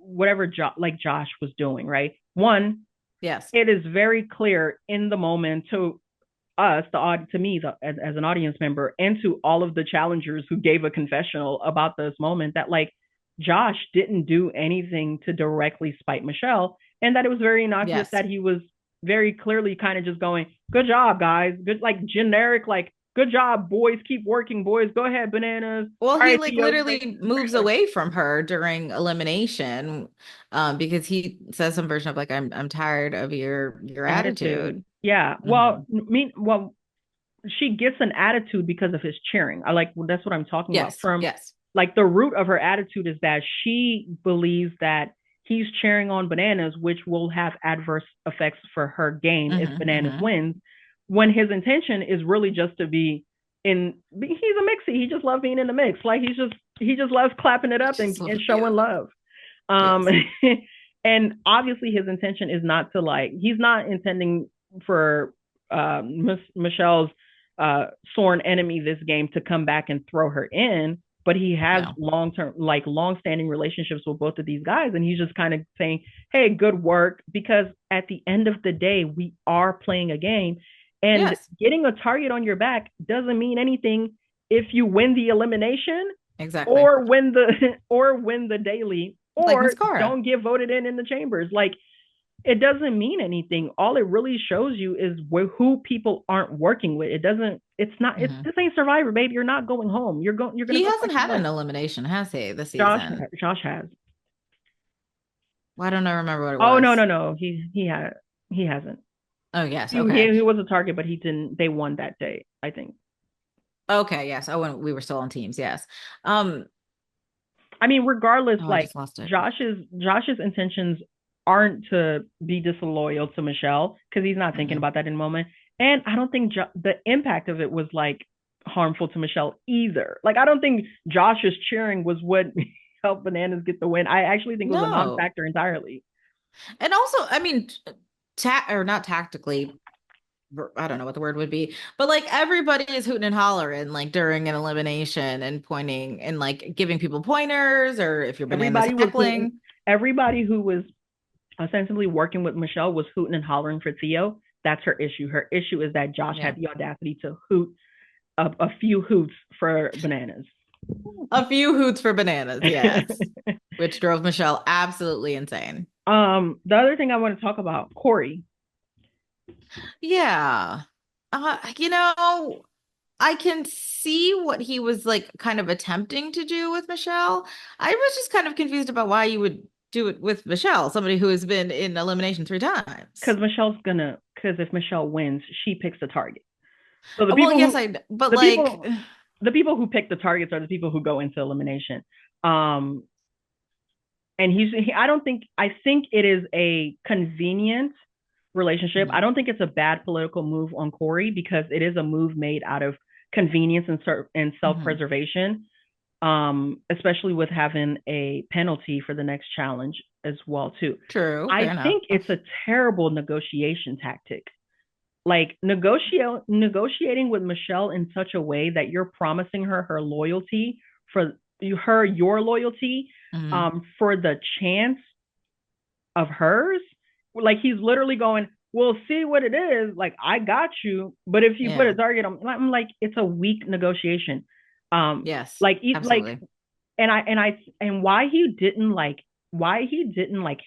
like Josh was doing, right? One, yes, it is very clear in the moment to us, to me, as an audience member, and to all of the challengers who gave a confessional about this moment, that like Josh didn't do anything to directly spite Michelle, and that it was very innocuous. yes. That he was very clearly kind of just going, "Good job, guys. Good, like generic, like good job, boys. Keep working, boys. Go ahead, bananas. Well, All he right, like Theo, thank you." literally moves away from her during elimination, because he says some version of like, I'm tired of your Attitude. attitude. Yeah. Hmm Well, she gets an attitude because of his cheering. I like that's what I'm talking about. Yes, From yes. like the root of her attitude is that she believes that he's cheering on Bananas, which will have adverse effects for her game if Bananas Hmm wins. When his intention is really just to be he's a mixie. He just loves being in the mix. Like he just loves clapping it up Just and love showing you. love. Um Yes. and obviously his intention is not to like he's not intending for Michelle's sworn enemy this game to come back and throw her in, but he has No. long-term like long-standing relationships with both of these guys, and he's just kind of saying, hey, good work, because at the end of the day we are playing a game, and Yes. getting a target on your back doesn't mean anything if you win the elimination Exactly. or win the or win the daily Like Miss or Cara. don't get voted in the chambers. Like it doesn't mean anything. All it really shows you is who people aren't working with. It doesn't. It's not. It's Hmm. this ain't Survivor, babe. You're not going home. You're going. You're gonna He go hasn't fight your had an butt. elimination, has he, this Josh. season? Josh has. Why don't I remember what it Oh no was? no no. He had. He hasn't. Oh, yes. He, Okay. he he was a target, but he didn't. They won that day, I think. Okay. Yes. Oh, when we were still on teams. Yes. Um, I mean, regardless, oh, I like just lost it. Josh's intentions aren't to be disloyal to Michelle because he's not thinking Mm-mm. about that in the moment. And I don't think the impact of it was like harmful to Michelle either. Like I don't think Josh's cheering was what helped Bananas get the win. I actually think it was a No. non-factor entirely. And also, I mean, or not tactically, I don't know what the word would be, but like everybody is hooting and hollering like during an elimination and pointing and like giving people pointers, or if your banana's Everybody was hooting. heckling. Everybody who was ostensibly working with Michelle was hooting and hollering for Theo. That's her issue. Her issue is that Josh Yeah. had the audacity to hoot a few hoots for Bananas. A few hoots for bananas, yes, which drove Michelle absolutely insane. The other thing I want to talk about, Corey. Yeah. I can see what he was like kind of attempting to do with Michelle. I was just kind of confused about why you would do it with Michelle, somebody who has been in elimination 3 times. Because if Michelle wins, she picks the target. So Well, yes, but the like, people, the people who pick the targets are the people who go into elimination. Um, and I don't think, I think it is a convenient relationship. I mhm, don't think it's a bad political move on Corey because it is a move made out of convenience and mhm. self-preservation, especially with having a penalty for the next challenge as well too. True, I fair enough. think it's a terrible negotiation tactic. Like negotiating with Michelle in such a way that you're promising her loyalty for your loyalty Mhm. for the chance of hers. Like he's literally going, we'll see what it is. Like I got you, but if you put a Yeah. target, I'm like, it's a weak negotiation. Um, Yes, like, absolutely. and why he didn't like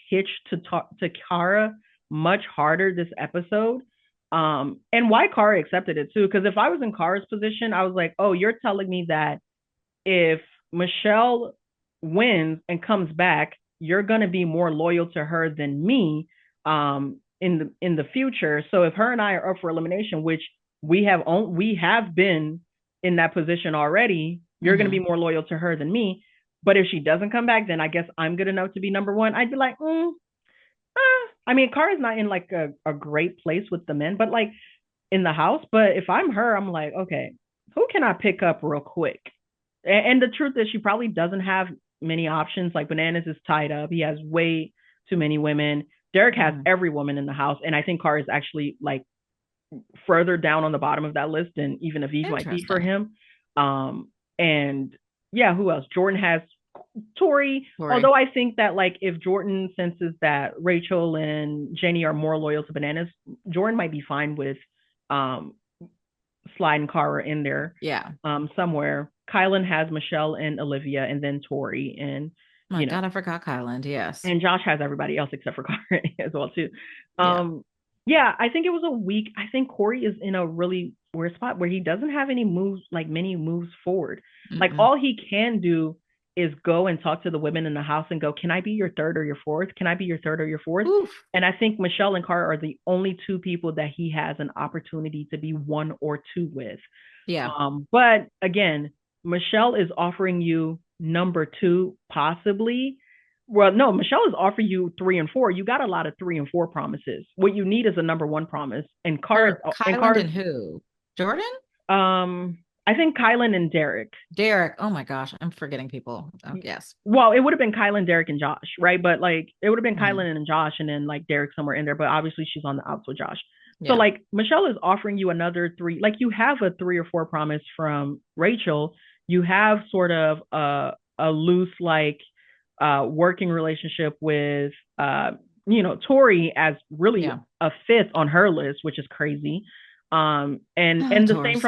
hitch to talk to Cara much harder this episode. And why Cara accepted it too. Because if I was in Cara's position, I was like, oh, you're telling me that if Michelle wins and comes back, you're gonna be more loyal to her than me in the future. So if her and I are up for elimination, which we have been in that position already, you're gonna be Hmm. more loyal to her than me. But if she doesn't come back, then I guess I'm good enough to be number one. I'd be like, I mean, Kara's not in like a great place with the men, but like in the house. But if I'm her, I'm like, okay, who can I pick up real quick? And the truth is, she probably doesn't have many options. Like Bananas is tied up. He has way too many women. Derek has Hmm. every woman in the house, and I think Car is actually like further down on the bottom of that list than even Aviv might be for Interesting. him. And yeah, who else? Jordan has Tori. Corey. Although I think that like if Jordan senses that Rachel and Jenny are more loyal to Bananas, Jordan might be fine with um sliding Cara in there Yeah. somewhere. Kylan has Michelle and Olivia, and then Tori, and My you know, God, I forgot Kyland. Yes. and Josh has everybody else except for Cara as well too. Yeah. Um, yeah, I think it was a week. I think Corey is in a really weird spot where he doesn't have any moves, like many moves forward. Like Mm-mm. all he can do is go and talk to the women in the house and go, "Can I be your third or your fourth? Can I be your third or your fourth?" Oof. And I think Michelle and Cara are the only two people that he has an opportunity to be one or two with. Yeah. But again, Michelle is offering you number two, possibly. Well, no, Michelle is offering you three and four. You got a lot of three and four promises. What you need is a number one promise. And Cars For Kyland Cars and who? Jordan? um I think Kylan and Derek. Derek. Oh my gosh, I'm forgetting people. Oh, yes. Well, it would have been Kylan, Derek, and Josh, right? But like it would have been Mhm. Kylan and Josh, and then like Derek somewhere in there. But obviously she's on the outs with Josh. So Yeah. like Michele is offering you another three. Like you have a 3 or 4 promise from Rachel. You have sort of a loose like working relationship with Tori as really Yeah. a fifth on her list, which is crazy. And Oh, and the same Taurus.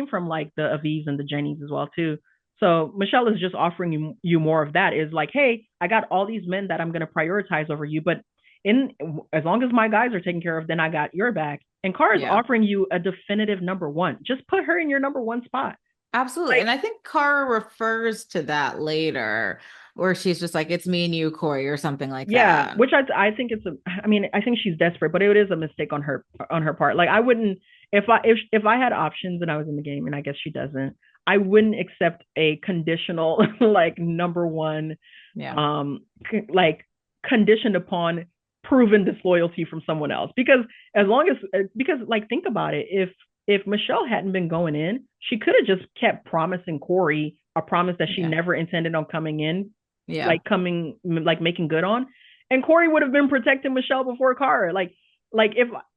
from like the Avives and the Jennies as well too. So Michele is just offering you more of that. Is like, hey, I got all these men that I'm going to prioritize over you, but in as long as my guys are taken care of, then I got your back. And Cara is Yeah. offering you a definitive number one. Just put her in your number one spot. Absolutely. Like, And I think Cara refers to that later, where she's just like, it's me and you, Corey, or something like yeah, that. which I think it's a. I mean, I think she's desperate, but it is a mistake on her part. Like, I wouldn't if I had options and I was in the game, and I guess she doesn't. I wouldn't accept a conditional like number one, Yeah. like conditioned upon proven disloyalty from someone else. Because as long as because like think about it, if Michele hadn't been going in, she could have just kept promising Corey a promise that she Yeah. never intended on coming in, Yeah. like coming like making good on, and Corey would have been protecting Michele before Cara. Like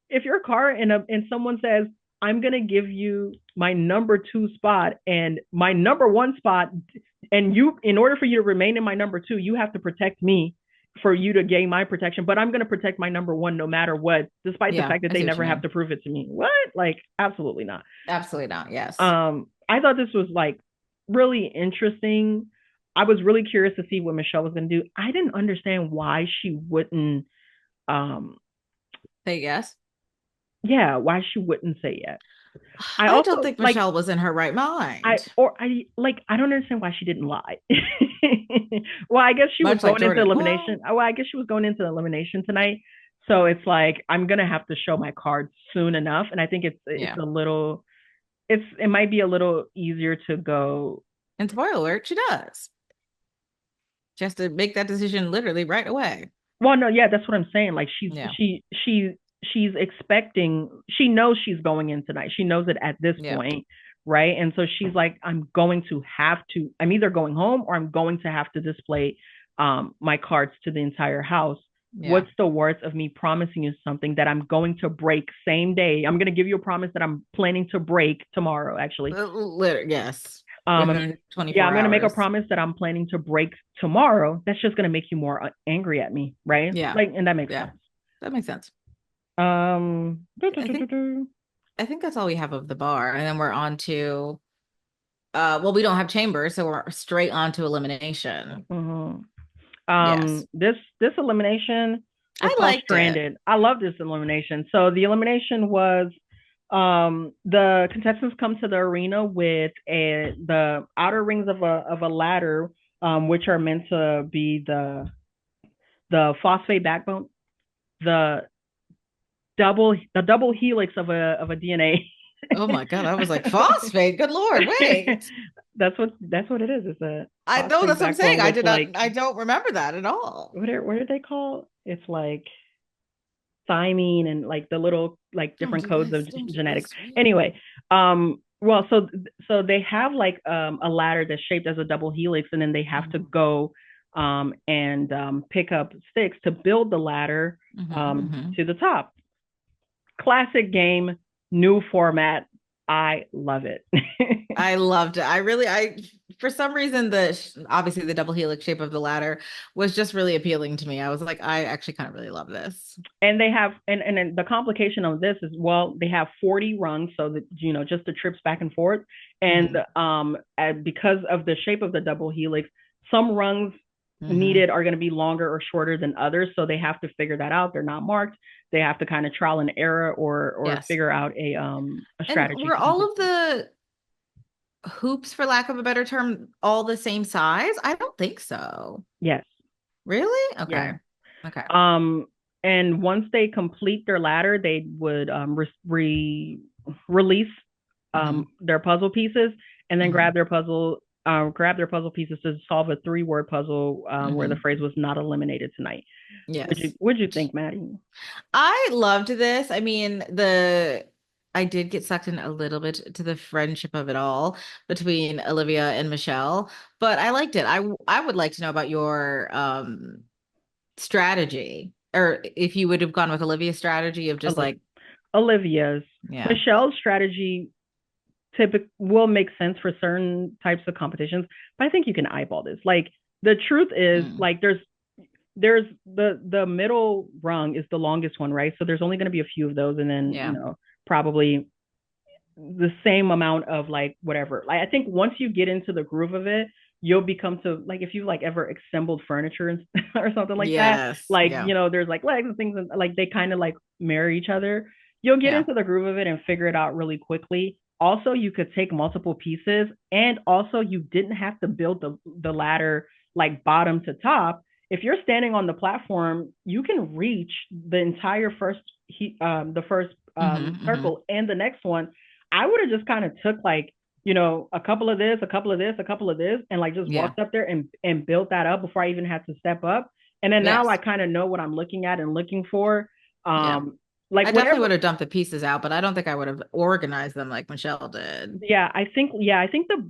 if you're Cara and someone says, I'm gonna give you my number two spot and my number one spot, and you, in order for you to remain in my number two, you have to protect me for you to gain my protection, but I'm going to protect my number one no matter what, despite the Yeah. fact that I they see what you never have mean. to prove it to me. What? Like, absolutely not. Absolutely not. Yes. I thought this was like really interesting. I was really curious to see what Michele was going to do. I didn't understand why she wouldn't, um, Say yes. yeah, why she wouldn't say yes. I I don't also think like Michele was in her right mind. I don't understand why she didn't lie. Well, I guess she was Much like going into Jordan. elimination. Well, Well, I guess she was going into elimination tonight. So it's like I'm gonna have to show my cards soon enough. And I think it's yeah. a little it might be a little easier to go. And spoiler alert, she does. She has to make that decision literally right away. Well, no, yeah, that's what I'm saying. Like Yeah. she's expecting, she knows she's going in tonight. She knows it at this Yeah. point, right? And so she's like, I'm either going home or I'm going to have to display my cards to the entire house. Yeah. What's the worth of me promising you something that I'm going to break same day? I'm going to give you a promise that I'm planning to break tomorrow, actually. Yes. I'm Within Yeah, 24 I'm gonna make a hours. promise that I'm planning to break tomorrow. That's just gonna make you more angry at me, right? Yeah. Like, and that makes Yeah. sense. That makes sense. Do, do, I do, do, think do. I think that's all we have of the bar. And then we're on to well, we don't have chambers, so we're straight on to elimination. Mhm. Yes. This elimination was I called liked it. Stranded. I love this elimination. So the elimination was the contestants come to the arena with the outer rings of a ladder, which are meant to be the phosphate backbone, the double helix of a DNA. Oh my God, I was like, phosphate. Good Lord, wait. That's what it is. It's a I know phosphate that's what I'm saying. backbone with like I don't remember that at all. what are they called? It's like thymine and like the little like Don't different do codes this. of Don't do genetics. this. Wait. Anyway, well, so they have like a ladder that's shaped as a double helix, and then they have to Mhm. go and pick up sticks to build the ladder Mhm. to the top. Classic game, new format. I love it. I loved it. For some reason, obviously the double helix shape of the ladder was just really appealing to me. I was like, I actually kind of really love this. And they have and then the complication of this is, well, they have 40 rungs, so that just the trips back and forth. And Hmm. because of the shape of the double helix, some rungs Hmm. needed are going to be longer or shorter than others, so they have to figure that out. They're not marked. They have to kind of trial and error or Yes. figure out a And strategy were to all complete of them. the hoops, for lack of a better term, all the same size? I don't think so. Yes. Really? Yeah. Okay. Okay. Um, and once they complete their ladder, they would release Hmm. their puzzle pieces, and then Hmm. grab their puzzle pieces to solve a 3-word puzzle where the Hmm. phrase was not eliminated tonight. Yes. What'd you think, Maddie? I loved this. I mean, the I did get sucked in a little bit to the friendship of it all between Olivia and Michelle, but I liked it. I would like to know about your strategy, or if you would have gone with Olivia's strategy of just Oli- like, Olivia's. yeah. Michelle's strategy will make sense for certain types of competitions, but I think you can eyeball this. Like the truth is, Mm, like there's the middle rung is the longest one, right? So there's only going to be a few of those, and then yeah. probably the same amount of like whatever. Like I think once you get into the groove of it, you'll become to like if you like ever assembled furniture and, or something like that. Yes. Like Yeah. there's like legs and things and like they kind of like marry each other. You'll get Yeah. into the groove of it and figure it out really quickly. Also, you could take multiple pieces, and also you didn't have to build the ladder like bottom to top. If you're standing on the platform, you can reach the entire the first Hmm. circle and the next one. I would have just kind of took like, a couple of this, a couple of this, a couple of this, and like just Yeah. walked up there and built that up before I even had to step up. And then now I Yes. kind of know what I'm looking at and looking for. Yeah. Like I definitely whatever. would have dumped the pieces out, but I don't think I would have organized them like Michelle did. Yeah, I think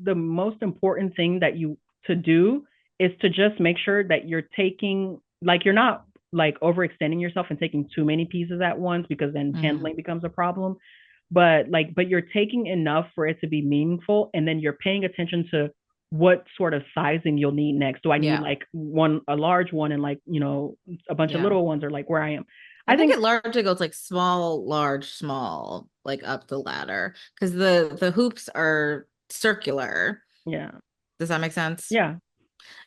the most important thing that you to do is to just make sure that you're taking like you're not like overextending yourself and taking too many pieces at once because then Hmm. handling becomes a problem. But you're taking enough for it to be meaningful, and then you're paying attention to what sort of sizing you'll need next. Do I need Yeah. like a large one and like a bunch of Yeah. little ones, or like where I am? I I think think it largely goes like small, large, small, like up the ladder because the hoops are circular. yeah, Does that make sense? yeah,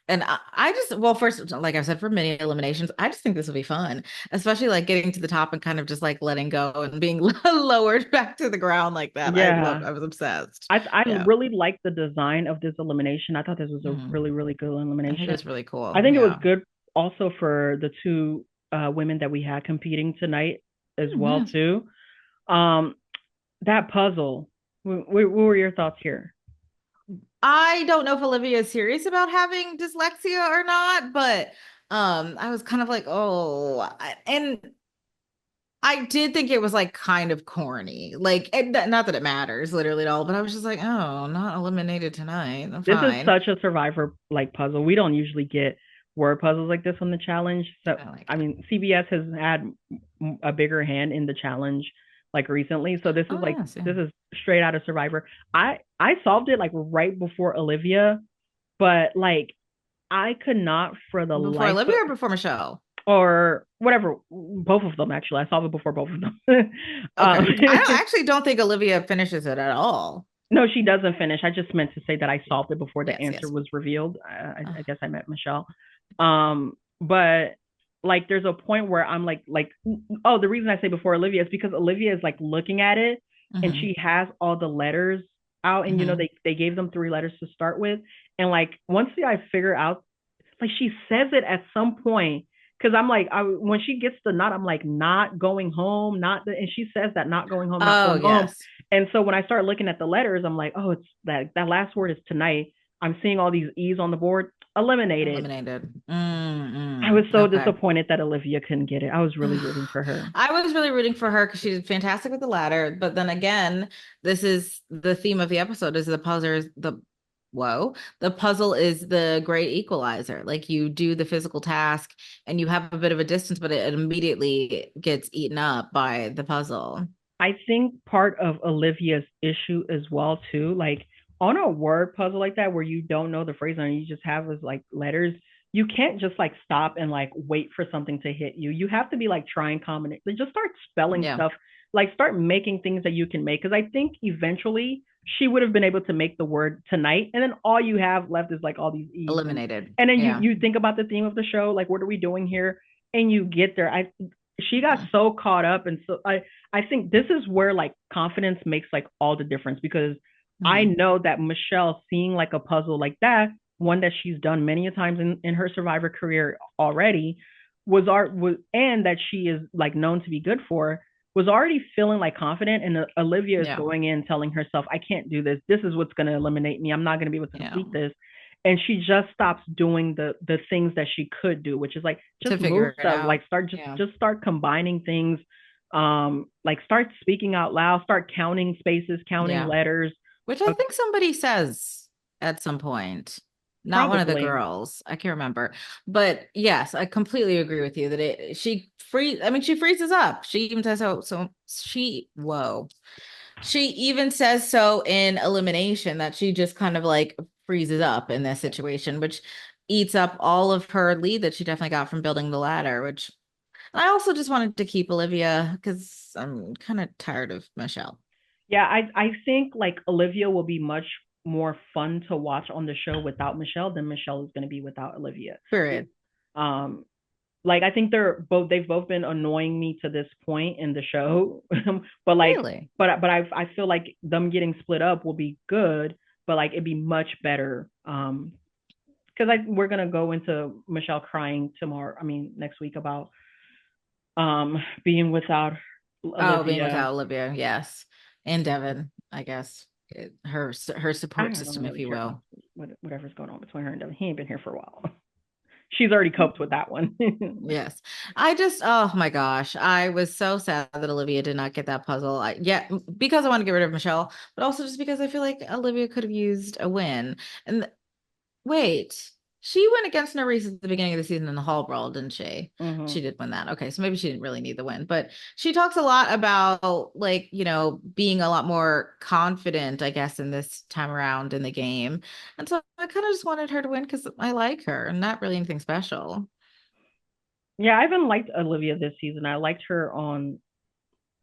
And I just, well, first, like I said, for mini eliminations, I just think this will be fun, especially like getting to the top and kind of just like letting go and being lowered back to the ground like that. yeah. I was obsessed. I Yeah. really like the design of this elimination. I thought this was a Mhm. really really good I think it elimination. was really I cool. think it was Yeah. good also for the two women that we had competing tonight as well Yes. too. Um, that puzzle. What were your thoughts here? I don't know if Olivia is serious about having dyslexia or not, but I was kind of like, oh, and I did think it was like kind of corny. Like, not that it matters literally at all, but I was just like, oh, not eliminated tonight. I'm This is fine. such a survivor like puzzle. We don't usually get word puzzles like this on the challenge. So I like I it. mean, CBS has had a bigger hand in the challenge like recently. So Oh, yes, yeah. this is straight out of Survivor. I solved it like right before Olivia, but like I could not for the Before life Olivia of or before Michelle? or whatever, both of them actually. I solved it before both of them. Okay. um, I actually don't think Olivia finishes it at all. no, she doesn't finish. I just meant to say that I solved it before the Yes, answer yes. was revealed. I guess I met Michelle. But like, there's a point where I'm like, oh, the reason I say before Olivia is because Olivia is like looking at it, and Hmm. she has all the letters out, and Hmm. they gave them three letters to start with, and like once I figure out like she says it at some point because I'm like when she gets the not I'm like not going home and she says that not Oh, going home, yes. and so when I start looking at the letters I'm like, oh, it's that last word is tonight. I'm seeing all these E's on the board. Eliminated. Eliminated. I was so Okay. disappointed that Olivia couldn't get it. I was really rooting for her. I was really rooting for her because she's fantastic with the ladder. But then again, this is the theme of the episode is the puzzle is the puzzle is the great equalizer. Like you do the physical task and you have a bit of a distance, but it immediately gets eaten up by the puzzle. I think part of Olivia's issue as well too, like on a word puzzle like that where you don't know the phrase and you just have as like letters, you can't just like stop and like wait for something to hit you. You have to be like trying combination. Like, just start spelling Yeah. stuff, like start making things that you can make. Because I think eventually she would have been able to make the word tonight, and then all you have left is like all these e's, Eliminated. and then Yeah. you think about the theme of the show, like what are we doing here, and you get there. I She got Mhm. so caught up, and so I think this is where like confidence makes like all the difference because I Mhm. know that Michelle seeing like a puzzle like that, one that she's done many a times in her Survivor career already, was and that she is like known to be good for, was already feeling like confident, and Olivia is Yeah. going in telling herself, I can't do this. This is what's going to eliminate me. I'm not going to be able to Yeah. complete this. And she just stops doing the things that she could do, which is like To just move figure it stuff, out. like start Yeah. just start combining things, Like start speaking out loud, start counting spaces, counting Yeah. letters. Which I think somebody says at some point. Not one of the Probably. girls. I can't remember. But yes, I completely agree with you that she freezes up. She even says She even says so in elimination that she just kind of like freezes up in this situation, which eats up all of her lead that she definitely got from building the ladder, which I also just wanted to keep Olivia because I'm kind of tired of Michelle. Yeah, I think like Olivia will be much more fun to watch on the show without Michelle than Michelle is going to be without Olivia. Period. Um, like I think they've both been annoying me to this point in the show, but like Really? I feel like them getting split up will be good, but like it'd be much better. Because we're gonna go into Michelle crying tomorrow. I mean next week about being without Oh, being Olivia. without Olivia, yes. And Devin, I guess. Her I support don't system, if really you care about will. whatever's going on between her and Devin. He ain't been here for a while. She's already coped with that one. Yes. Oh my gosh. I was so sad that Olivia did not get that puzzle. Because I want to get rid of Michelle, but also just because I feel like Olivia could have used a win. And wait, she went against Nerys at the beginning of the season in the Hall Brawl, didn't she? Mm-hmm. She did win that. Okay, so maybe she didn't really need the win, but she talks a lot about like, being a lot more confident, I guess, in this time around in the game. And so I kind of just wanted her to win because I like her and not really anything special. Yeah, I haven't liked Olivia this season. I liked her on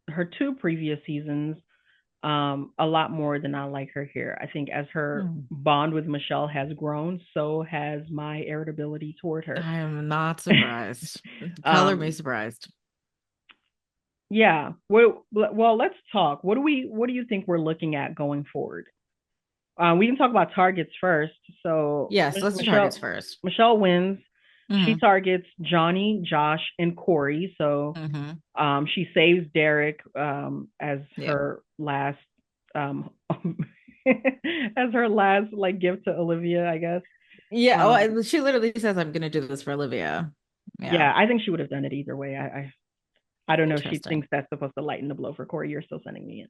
her two previous seasons a lot more than I like her here. I think as her Hmm. bond with Michelle has grown, so has my irritability toward her. I am not surprised. Color me um surprised. yeah. Well, let's talk. What do you think we're looking at going forward? We can talk about targets first. So Yes, let's do targets first. Michelle wins. She Hmm. targets Johnny, Josh, and Corey. So Hmm. she saves Derek as Yeah. her last um, as her last like gift to Olivia, I guess. Yeah. Oh, Um, she literally says, I'm gonna do this for Olivia. Yeah. yeah, I think she would have done it either way. I don't know if she Interesting. thinks that's supposed to lighten the blow for Corey. You're still sending me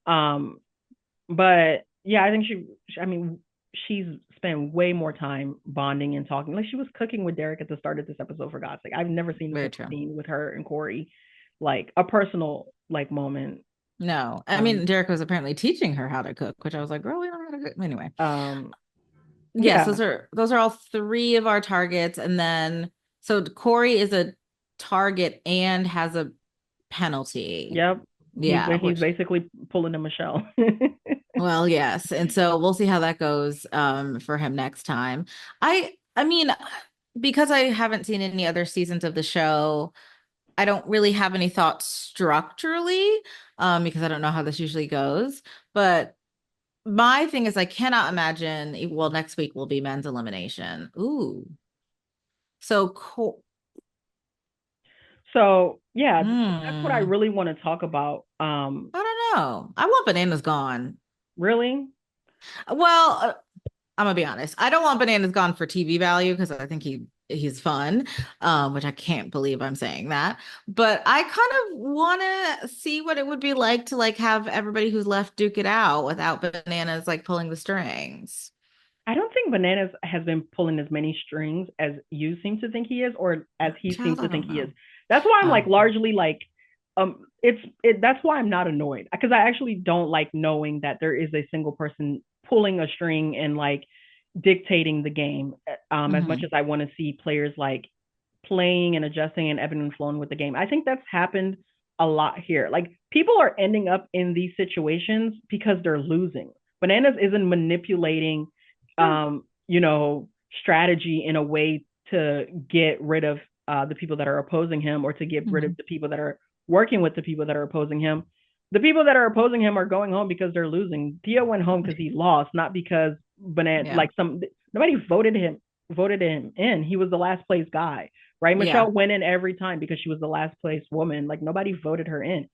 in. But yeah, I think I mean, she's spent way more time bonding and talking. Like she was cooking with Derek at the start of this episode, for God's sake. I've never seen Very such a true. scene with her and Corey, like a personal like moment. No, I mean, Um, Derek was apparently teaching her how to cook, which I was like, girl, we don't know how to cook. Anyway, um, yes, yeah, those are all three of our targets. And then so Corey is a target and has a penalty. yep. Yeah, He's which basically pulling a Michelle. well, yes. And so we'll see how that goes for him next time. I mean, because I haven't seen any other seasons of the show, I don't really have any thoughts structurally, because I don't know how this usually goes. But my thing is I cannot imagine, well, next week will be men's elimination. Ooh. So cool. So yeah, that's what I Hmm. really want to talk about. I don't know. I want bananas gone. Really, Well, I'm gonna be honest. I don't want bananas gone for TV value because I think he's fun, which I can't believe I'm saying that. But I kind of want to see what it would be like to like have everybody who's left duke it out without bananas like pulling the strings. I don't think Bananas has been pulling as many strings as you seem to think he is, or as he Child, seems I to think don't he is. know. That's why I'm like Oh, largely like, that's why I'm not annoyed because I actually don't like knowing that there is a single person pulling a string and like dictating the game. As much hmm. as I want to see players like playing and adjusting and ebbing and flowing with the game, I think that's happened a lot here. Like people are ending up in these situations because they're losing. Bananas isn't manipulating Sure. strategy in a way to get rid of the people that are opposing him or to get rid of Hmm. the people that are working with the people that are opposing him. The people that are opposing him are going home because they're losing. Theo went home because he lost, not because Yeah. nobody voted him in. He was the last place guy, right? Yeah. Michelle went in every time because she was the last place woman. Like nobody voted her in.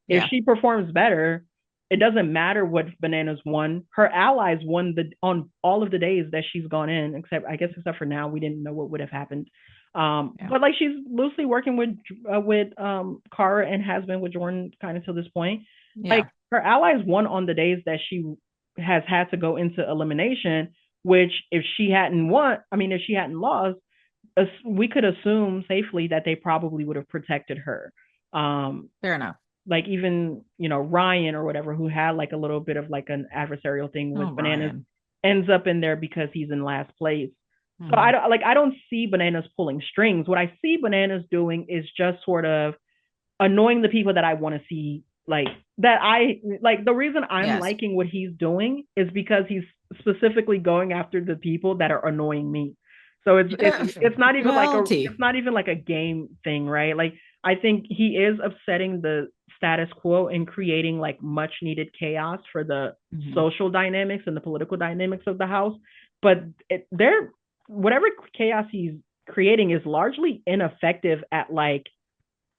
If Yeah. she performs better, it doesn't matter what Bananas won. Her allies won the on all of the days that she's gone in, except I guess except for now, we didn't know what would have happened. Yeah. But like she's loosely working with Cara and has been with Jordan kind of to this point. Like Yeah. her allies won on the days that she has had to go into elimination, which if she hadn't won, I mean if she hadn't lost, we could assume safely that they probably would have protected her. Um, Fair enough. like even Ryan or whatever, who had like a little bit of like an adversarial thing Oh, with Bananas, Ryan. ends up in there because he's in last place. So Hmm. I don't see Bananas pulling strings. What I see Bananas doing is just sort of annoying the people that I want to see, like that I like. The reason I'm Yes. liking what he's doing is because he's specifically going after the people that are annoying me. So it's not even like a Loyalty. it's not even like a game thing, right? Like I think he is upsetting the status quo and creating like much needed chaos for the Hmm. social dynamics and the political dynamics of the house. But they're whatever chaos he's creating is largely ineffective at like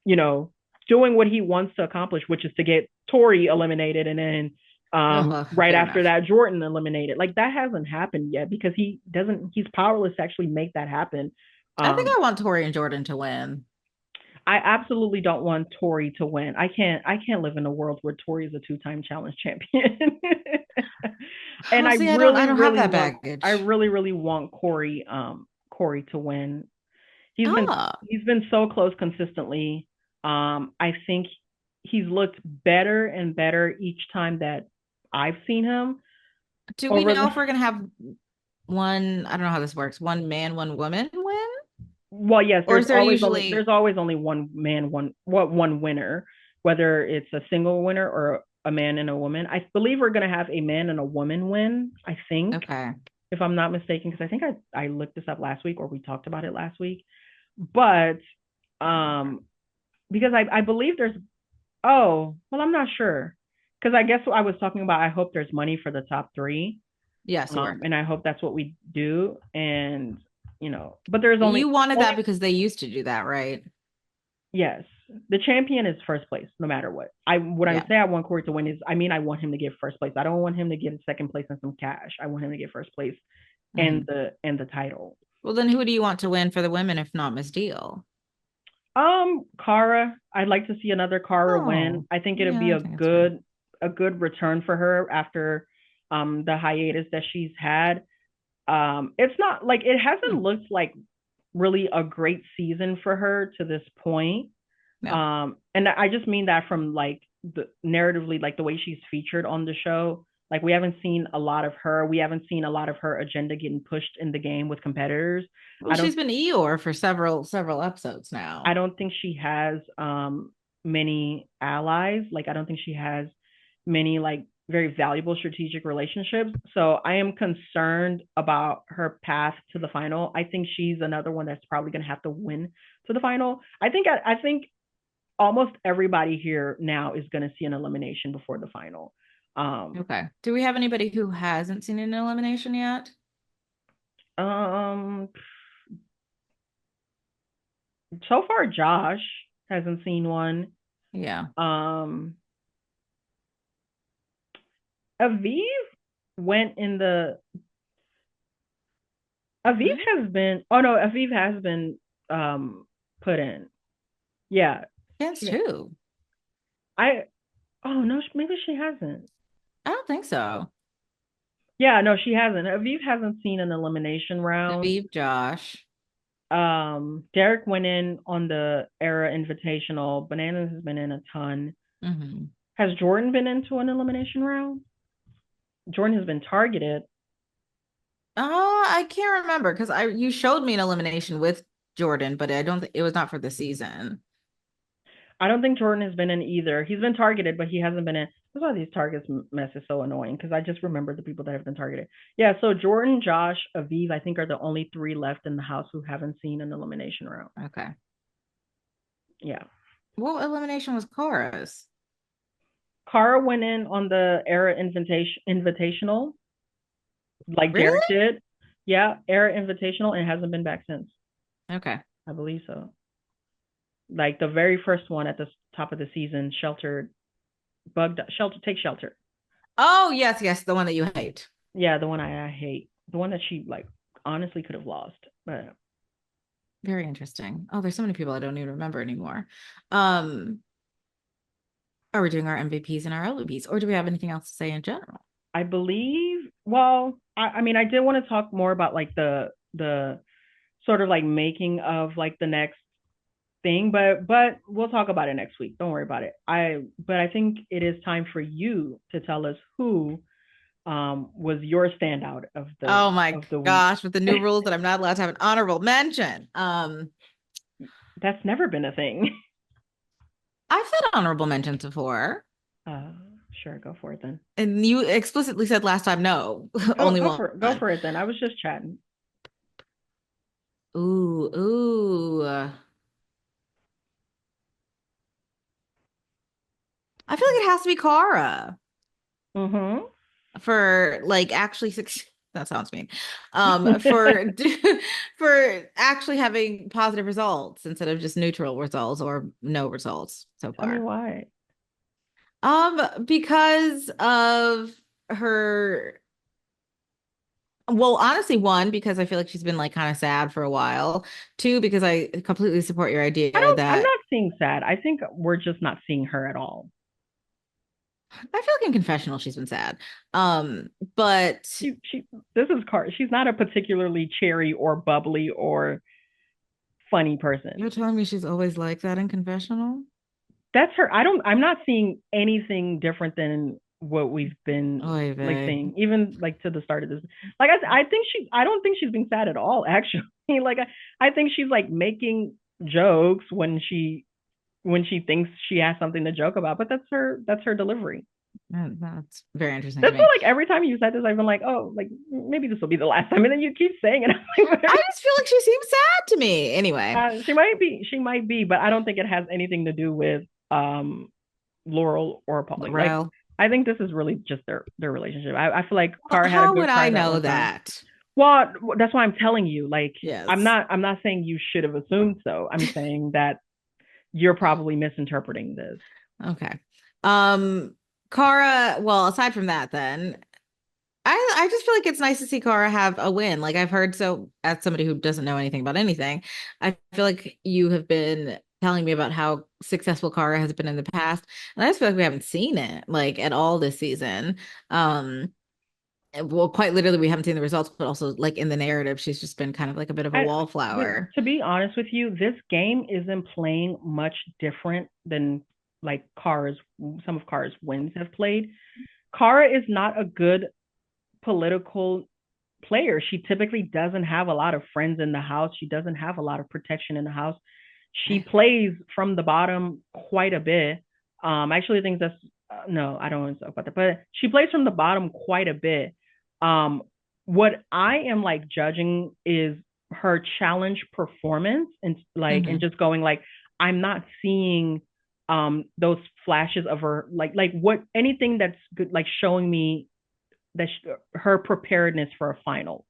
you know, doing what he wants to accomplish, which is to get Tori eliminated and then Oh, right fair after enough. that Jordan eliminated. Like that hasn't happened yet because he's powerless to actually make that happen. I think Um I want Tori and Jordan to win. I absolutely don't want Tori to win. I can't live in a world where Tori is a two-time challenge champion. And Oh, see, I don't have that I baggage. really want Corey to win. He's been Ah, he's been so close consistently. I think he's looked better and better each time that I've seen him do we over know the if we're gonna have one? I don't know how this works. One man, one woman win, well, yes, or is there there's usually always only one man, one winner, whether it's a single winner or a man and a woman. I believe we're gonna have a man and a woman win, I think, okay? if I'm not mistaken, because I think I looked this up last week or we talked about it last week. But um because I believe there's oh, well, I'm not sure. Because I guess I was talking about, I hope there's money for the top three. Yes, you were. And I hope that's what we do. And, but there's You wanted only, that because they used to do that, right? yes, the champion is first place, no matter what. When I Yeah. say I want Corey to win is, I mean, I want him to get first place. I don't want him to get second place and some cash. I want him to get first place and Hmm. the title. Well, then who do you want to win for the women if not Miss Deal? Cara, I'd like to see another Cara win. Oh, I think it'll be yeah, I think that's fair. a good return for her after the hiatus that she's had. It's not like it Hmm. hasn't looked like really a great season for her to this point. No. And I just mean that from like the narratively, like the way she's featured on the show. Like we haven't seen a lot of her. We haven't seen a lot of her agenda getting pushed in the game with competitors. Well, I she's don't been Eeyore for several episodes I now. don't think she has many allies. Like I don't think she has many like very valuable strategic relationships. So I am concerned about her path to the final. I think she's another one that's probably going to have to win to the final. I think almost everybody here now is going to see an elimination before the final. Um Okay. Do we have anybody who hasn't seen an elimination yet? um so far Josh hasn't seen one. Yeah. Um Aviv went in the Aviv Really? has been. Oh no, Aviv has been put in. Yeah, Chance she. too. I. Oh no, maybe she hasn't. I don't think so. Yeah, no, she hasn't. Aviv hasn't seen an elimination round. Aviv, Josh. Derek went in on the Era Invitational. Bananas has been in a ton. Hmm. Has Jordan been into an elimination round? Jordan has been targeted. Oh, I can't remember because I you showed me an elimination with Jordan, but I don't think it was not for the season. I don't think Jordan has been in either. He's been targeted, but he hasn't been in. That's why these targets mess is so annoying because I just remember the people that have been targeted. Yeah, so Jordan, Josh, Aviv, I think are the only three left in the house who haven't seen an elimination round. Okay. Yeah. What elimination was Cara's? Cara went in on the Era Invitational, like Really? Derek did. Yeah, Era Invitational, and hasn't been back since. Okay. I believe so. Like the very first one at the top of the season, sheltered, bugged, shelter, take shelter. Oh, yes, yes, the one that you hate. Yeah, the one I hate, the one that she like honestly could have lost, but Very interesting. Oh, there's so many people I don't even remember anymore. Um, are we doing our MVPs and our LVPs, or do we have anything else to say in general? I believe. Well, I mean, I did want to talk more about like the sort of like making of like the next thing, but we'll talk about it next week. Don't worry about it. I think it is time for you to tell us who was your standout Oh my of the week. gosh, with the new rules that I'm not allowed to have an honorable mention. That's never been a thing. I've said honorable mentions before, Uh, sure, go for it then. and you explicitly said last time no, Go only go one. for it. Go for it then. I was just chatting. Ooh, ooh. I feel like it has to be Cara Mm-hmm. for like actually six. That sounds mean. For for actually having positive results instead of just neutral results or no results so Tell me far. why. Because of her, well, honestly, one, because I feel like she's been like kind of sad for a while. Two, because I completely support your idea I'm that not seeing sad. I think we're just not seeing her at all. I feel like in confessional she's been sad. But She this is Car. She's not a particularly cherry or bubbly or funny you're person. telling me she's always like that in confessional? That's her. I'm not seeing anything different than what we've been Oy like vey. seeing, even like to the start of this. Like I think I don't think she's being sad at all, actually. Like I think she's like making jokes when she thinks she has something to joke about, but that's her delivery. That's very interesting to That's why, me. like, every time you said this, I've been like, oh, like maybe this will be the last time, and then you keep saying it. I'm like, I just feel like she seems sad to me. Anyway, she might be, but I don't think it has anything to do with um Laurel or Paul. Like, Laurel. I think this is really just their relationship. I feel like Cara had a How good would I cry that know one time. that? Well, that's why I'm telling you. Like, Yes. I'm not saying you should have assumed so. I'm saying that you're probably misinterpreting this. Okay. Um, Cara, well, aside from that, then I just feel like it's nice to see Cara have a win. Like I've heard, so as somebody who doesn't know anything about anything, I feel like you have been telling me about how successful Cara has been in the past, and I just feel like we haven't seen it like at all this season. Um, well, quite literally, we haven't seen the results, but also like in the narrative, she's just been kind of like a bit of a I, wallflower. to be honest with you, this game isn't playing much different than like Cars. Some of Cars wins have played. Cara is not a good political player. She typically doesn't have a lot of friends in the house. She doesn't have a lot of protection in the house. She Okay. plays from the bottom quite a bit. I actually think that's no, I don't want to talk about that, but she plays from the bottom quite a bit. Um, what I am like judging is her challenge performance and like and Hmm. just going like I'm not seeing those flashes of her like what anything that's good like showing me that her preparedness for a final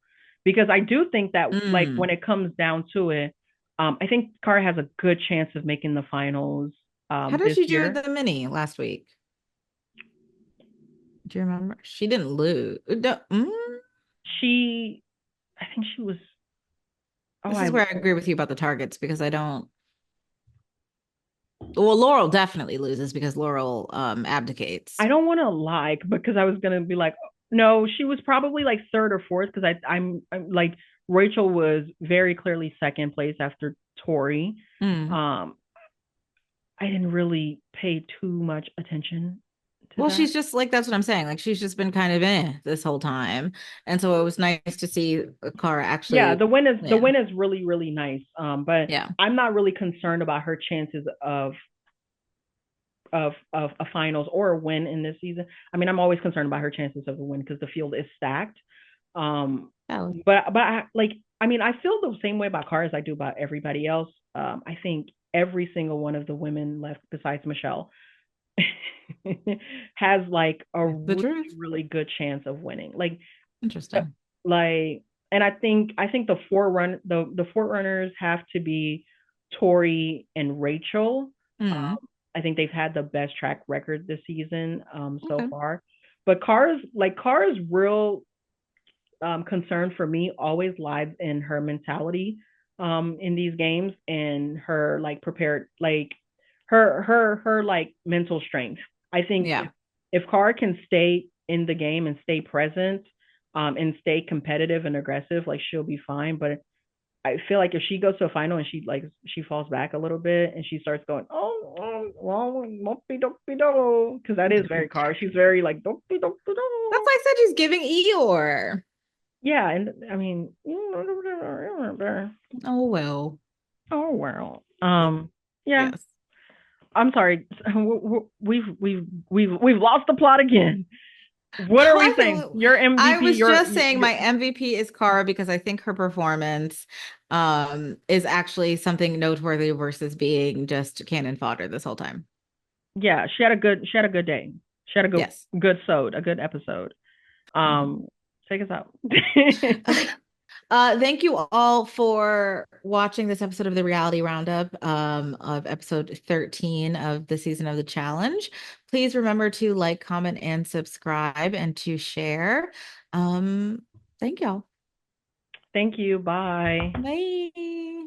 because I do think that like when Mm. it comes down to it, I think Cara has a good chance of making the finals How did this she do year. the mini last week? Do you remember? She didn't lose. No, She, I think she was. Oh, this is where I agree with you about the targets because I don't. Well, Laurel definitely loses because Laurel abdicates. I don't want to lie because I was gonna be like, no, she was probably like third or fourth because I'm like Rachel was very clearly second place after Tori. Mm. Um, I didn't really pay too much attention to Well, that. she's just like that's what I'm saying. Like she's just been kind of this whole time, and so it was nice to see Cara Yeah, actually the win. win is really nice. But Yeah. I'm not really concerned about her chances of a finals or a win in this season. I mean, I'm always concerned about her chances of a win because the field is stacked. Um, Valid. but like I mean, I feel the same way about Cara as I do about everybody else. I think every single one of the women left besides Michele has like a The really truth. really good chance of winning. Uh, Interesting. like and I think the forerunners have to be Tori and Rachel. Mm. Um, I think they've had the best track record this season so Okay. far. But Cars real concern for me always lies in her mentality. in these games, and her like prepared like her like mental strength. I think Yeah. if Cara can stay in the game and stay present, and stay competitive and aggressive, like she'll be fine. But I feel like if she goes to a final and she falls back a little bit and she starts going, well, dopey dopey do, because that is very Cara. She's very like dopey dopey That's do. why I said she's giving Eeyore. Yeah, and I mean, Oh well. oh well. Yeah. Yes. I'm sorry. We've lost the plot again. What are we saying? Your I MVP. was just saying my MVP is Cara because I think her performance is actually something noteworthy versus being just cannon fodder this whole time. Yeah. She had a good day. She had a Yes. a good episode. Mhm. Um, Take us out. Thank you all for watching this episode of the Reality Roundup of episode 13 of the season of the challenge. Please remember to like, comment, and subscribe and to share. Um, Thank y'all. Thank you. Bye. Bye.